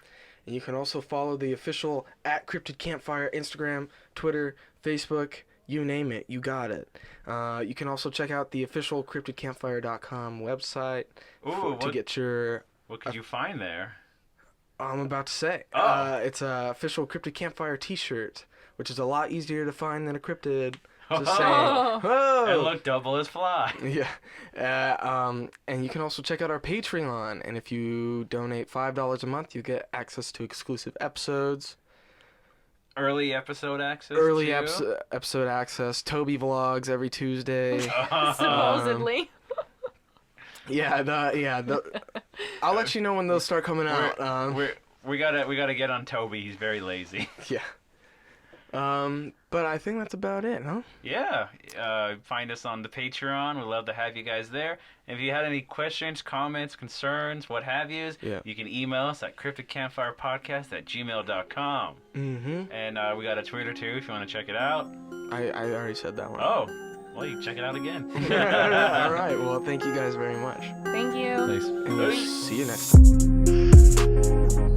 [SPEAKER 4] And you can also follow the official at Cryptid Campfire Instagram, Twitter, Facebook, you name it, you got it. You can also check out the official cryptidcampfire.com website to get your...
[SPEAKER 6] What could you find there?
[SPEAKER 4] I'm about to say.
[SPEAKER 6] Oh.
[SPEAKER 4] It's a official Cryptid Campfire t-shirt, which is a lot easier to find than a cryptid. Just saying.
[SPEAKER 7] Oh.
[SPEAKER 4] Whoa!
[SPEAKER 6] And look double as fly.
[SPEAKER 4] Yeah. And you can also check out our Patreon. And if you donate $5 a month, you get access to exclusive episodes.
[SPEAKER 6] Early episode access.
[SPEAKER 4] Early
[SPEAKER 6] too?
[SPEAKER 4] episode access. Toby vlogs every Tuesday.
[SPEAKER 7] Supposedly.
[SPEAKER 4] I'll let you know when those start coming out.
[SPEAKER 6] We gotta get on Toby. He's very lazy.
[SPEAKER 4] Yeah. But I think that's about it, huh?
[SPEAKER 6] Yeah. Find us on the Patreon. We'd love to have you guys there. If you had any questions, comments, concerns, what have yous, you can email us at cryptidcampfirepodcast@gmail.com.
[SPEAKER 4] Mm-hmm.
[SPEAKER 6] And we got a Twitter too if you want to check it out.
[SPEAKER 4] I already said that one.
[SPEAKER 6] Oh, well, you can check it out again.
[SPEAKER 4] All right. Well, thank you guys very much.
[SPEAKER 7] Thank you.
[SPEAKER 8] Thanks.
[SPEAKER 4] And we'll see you next time.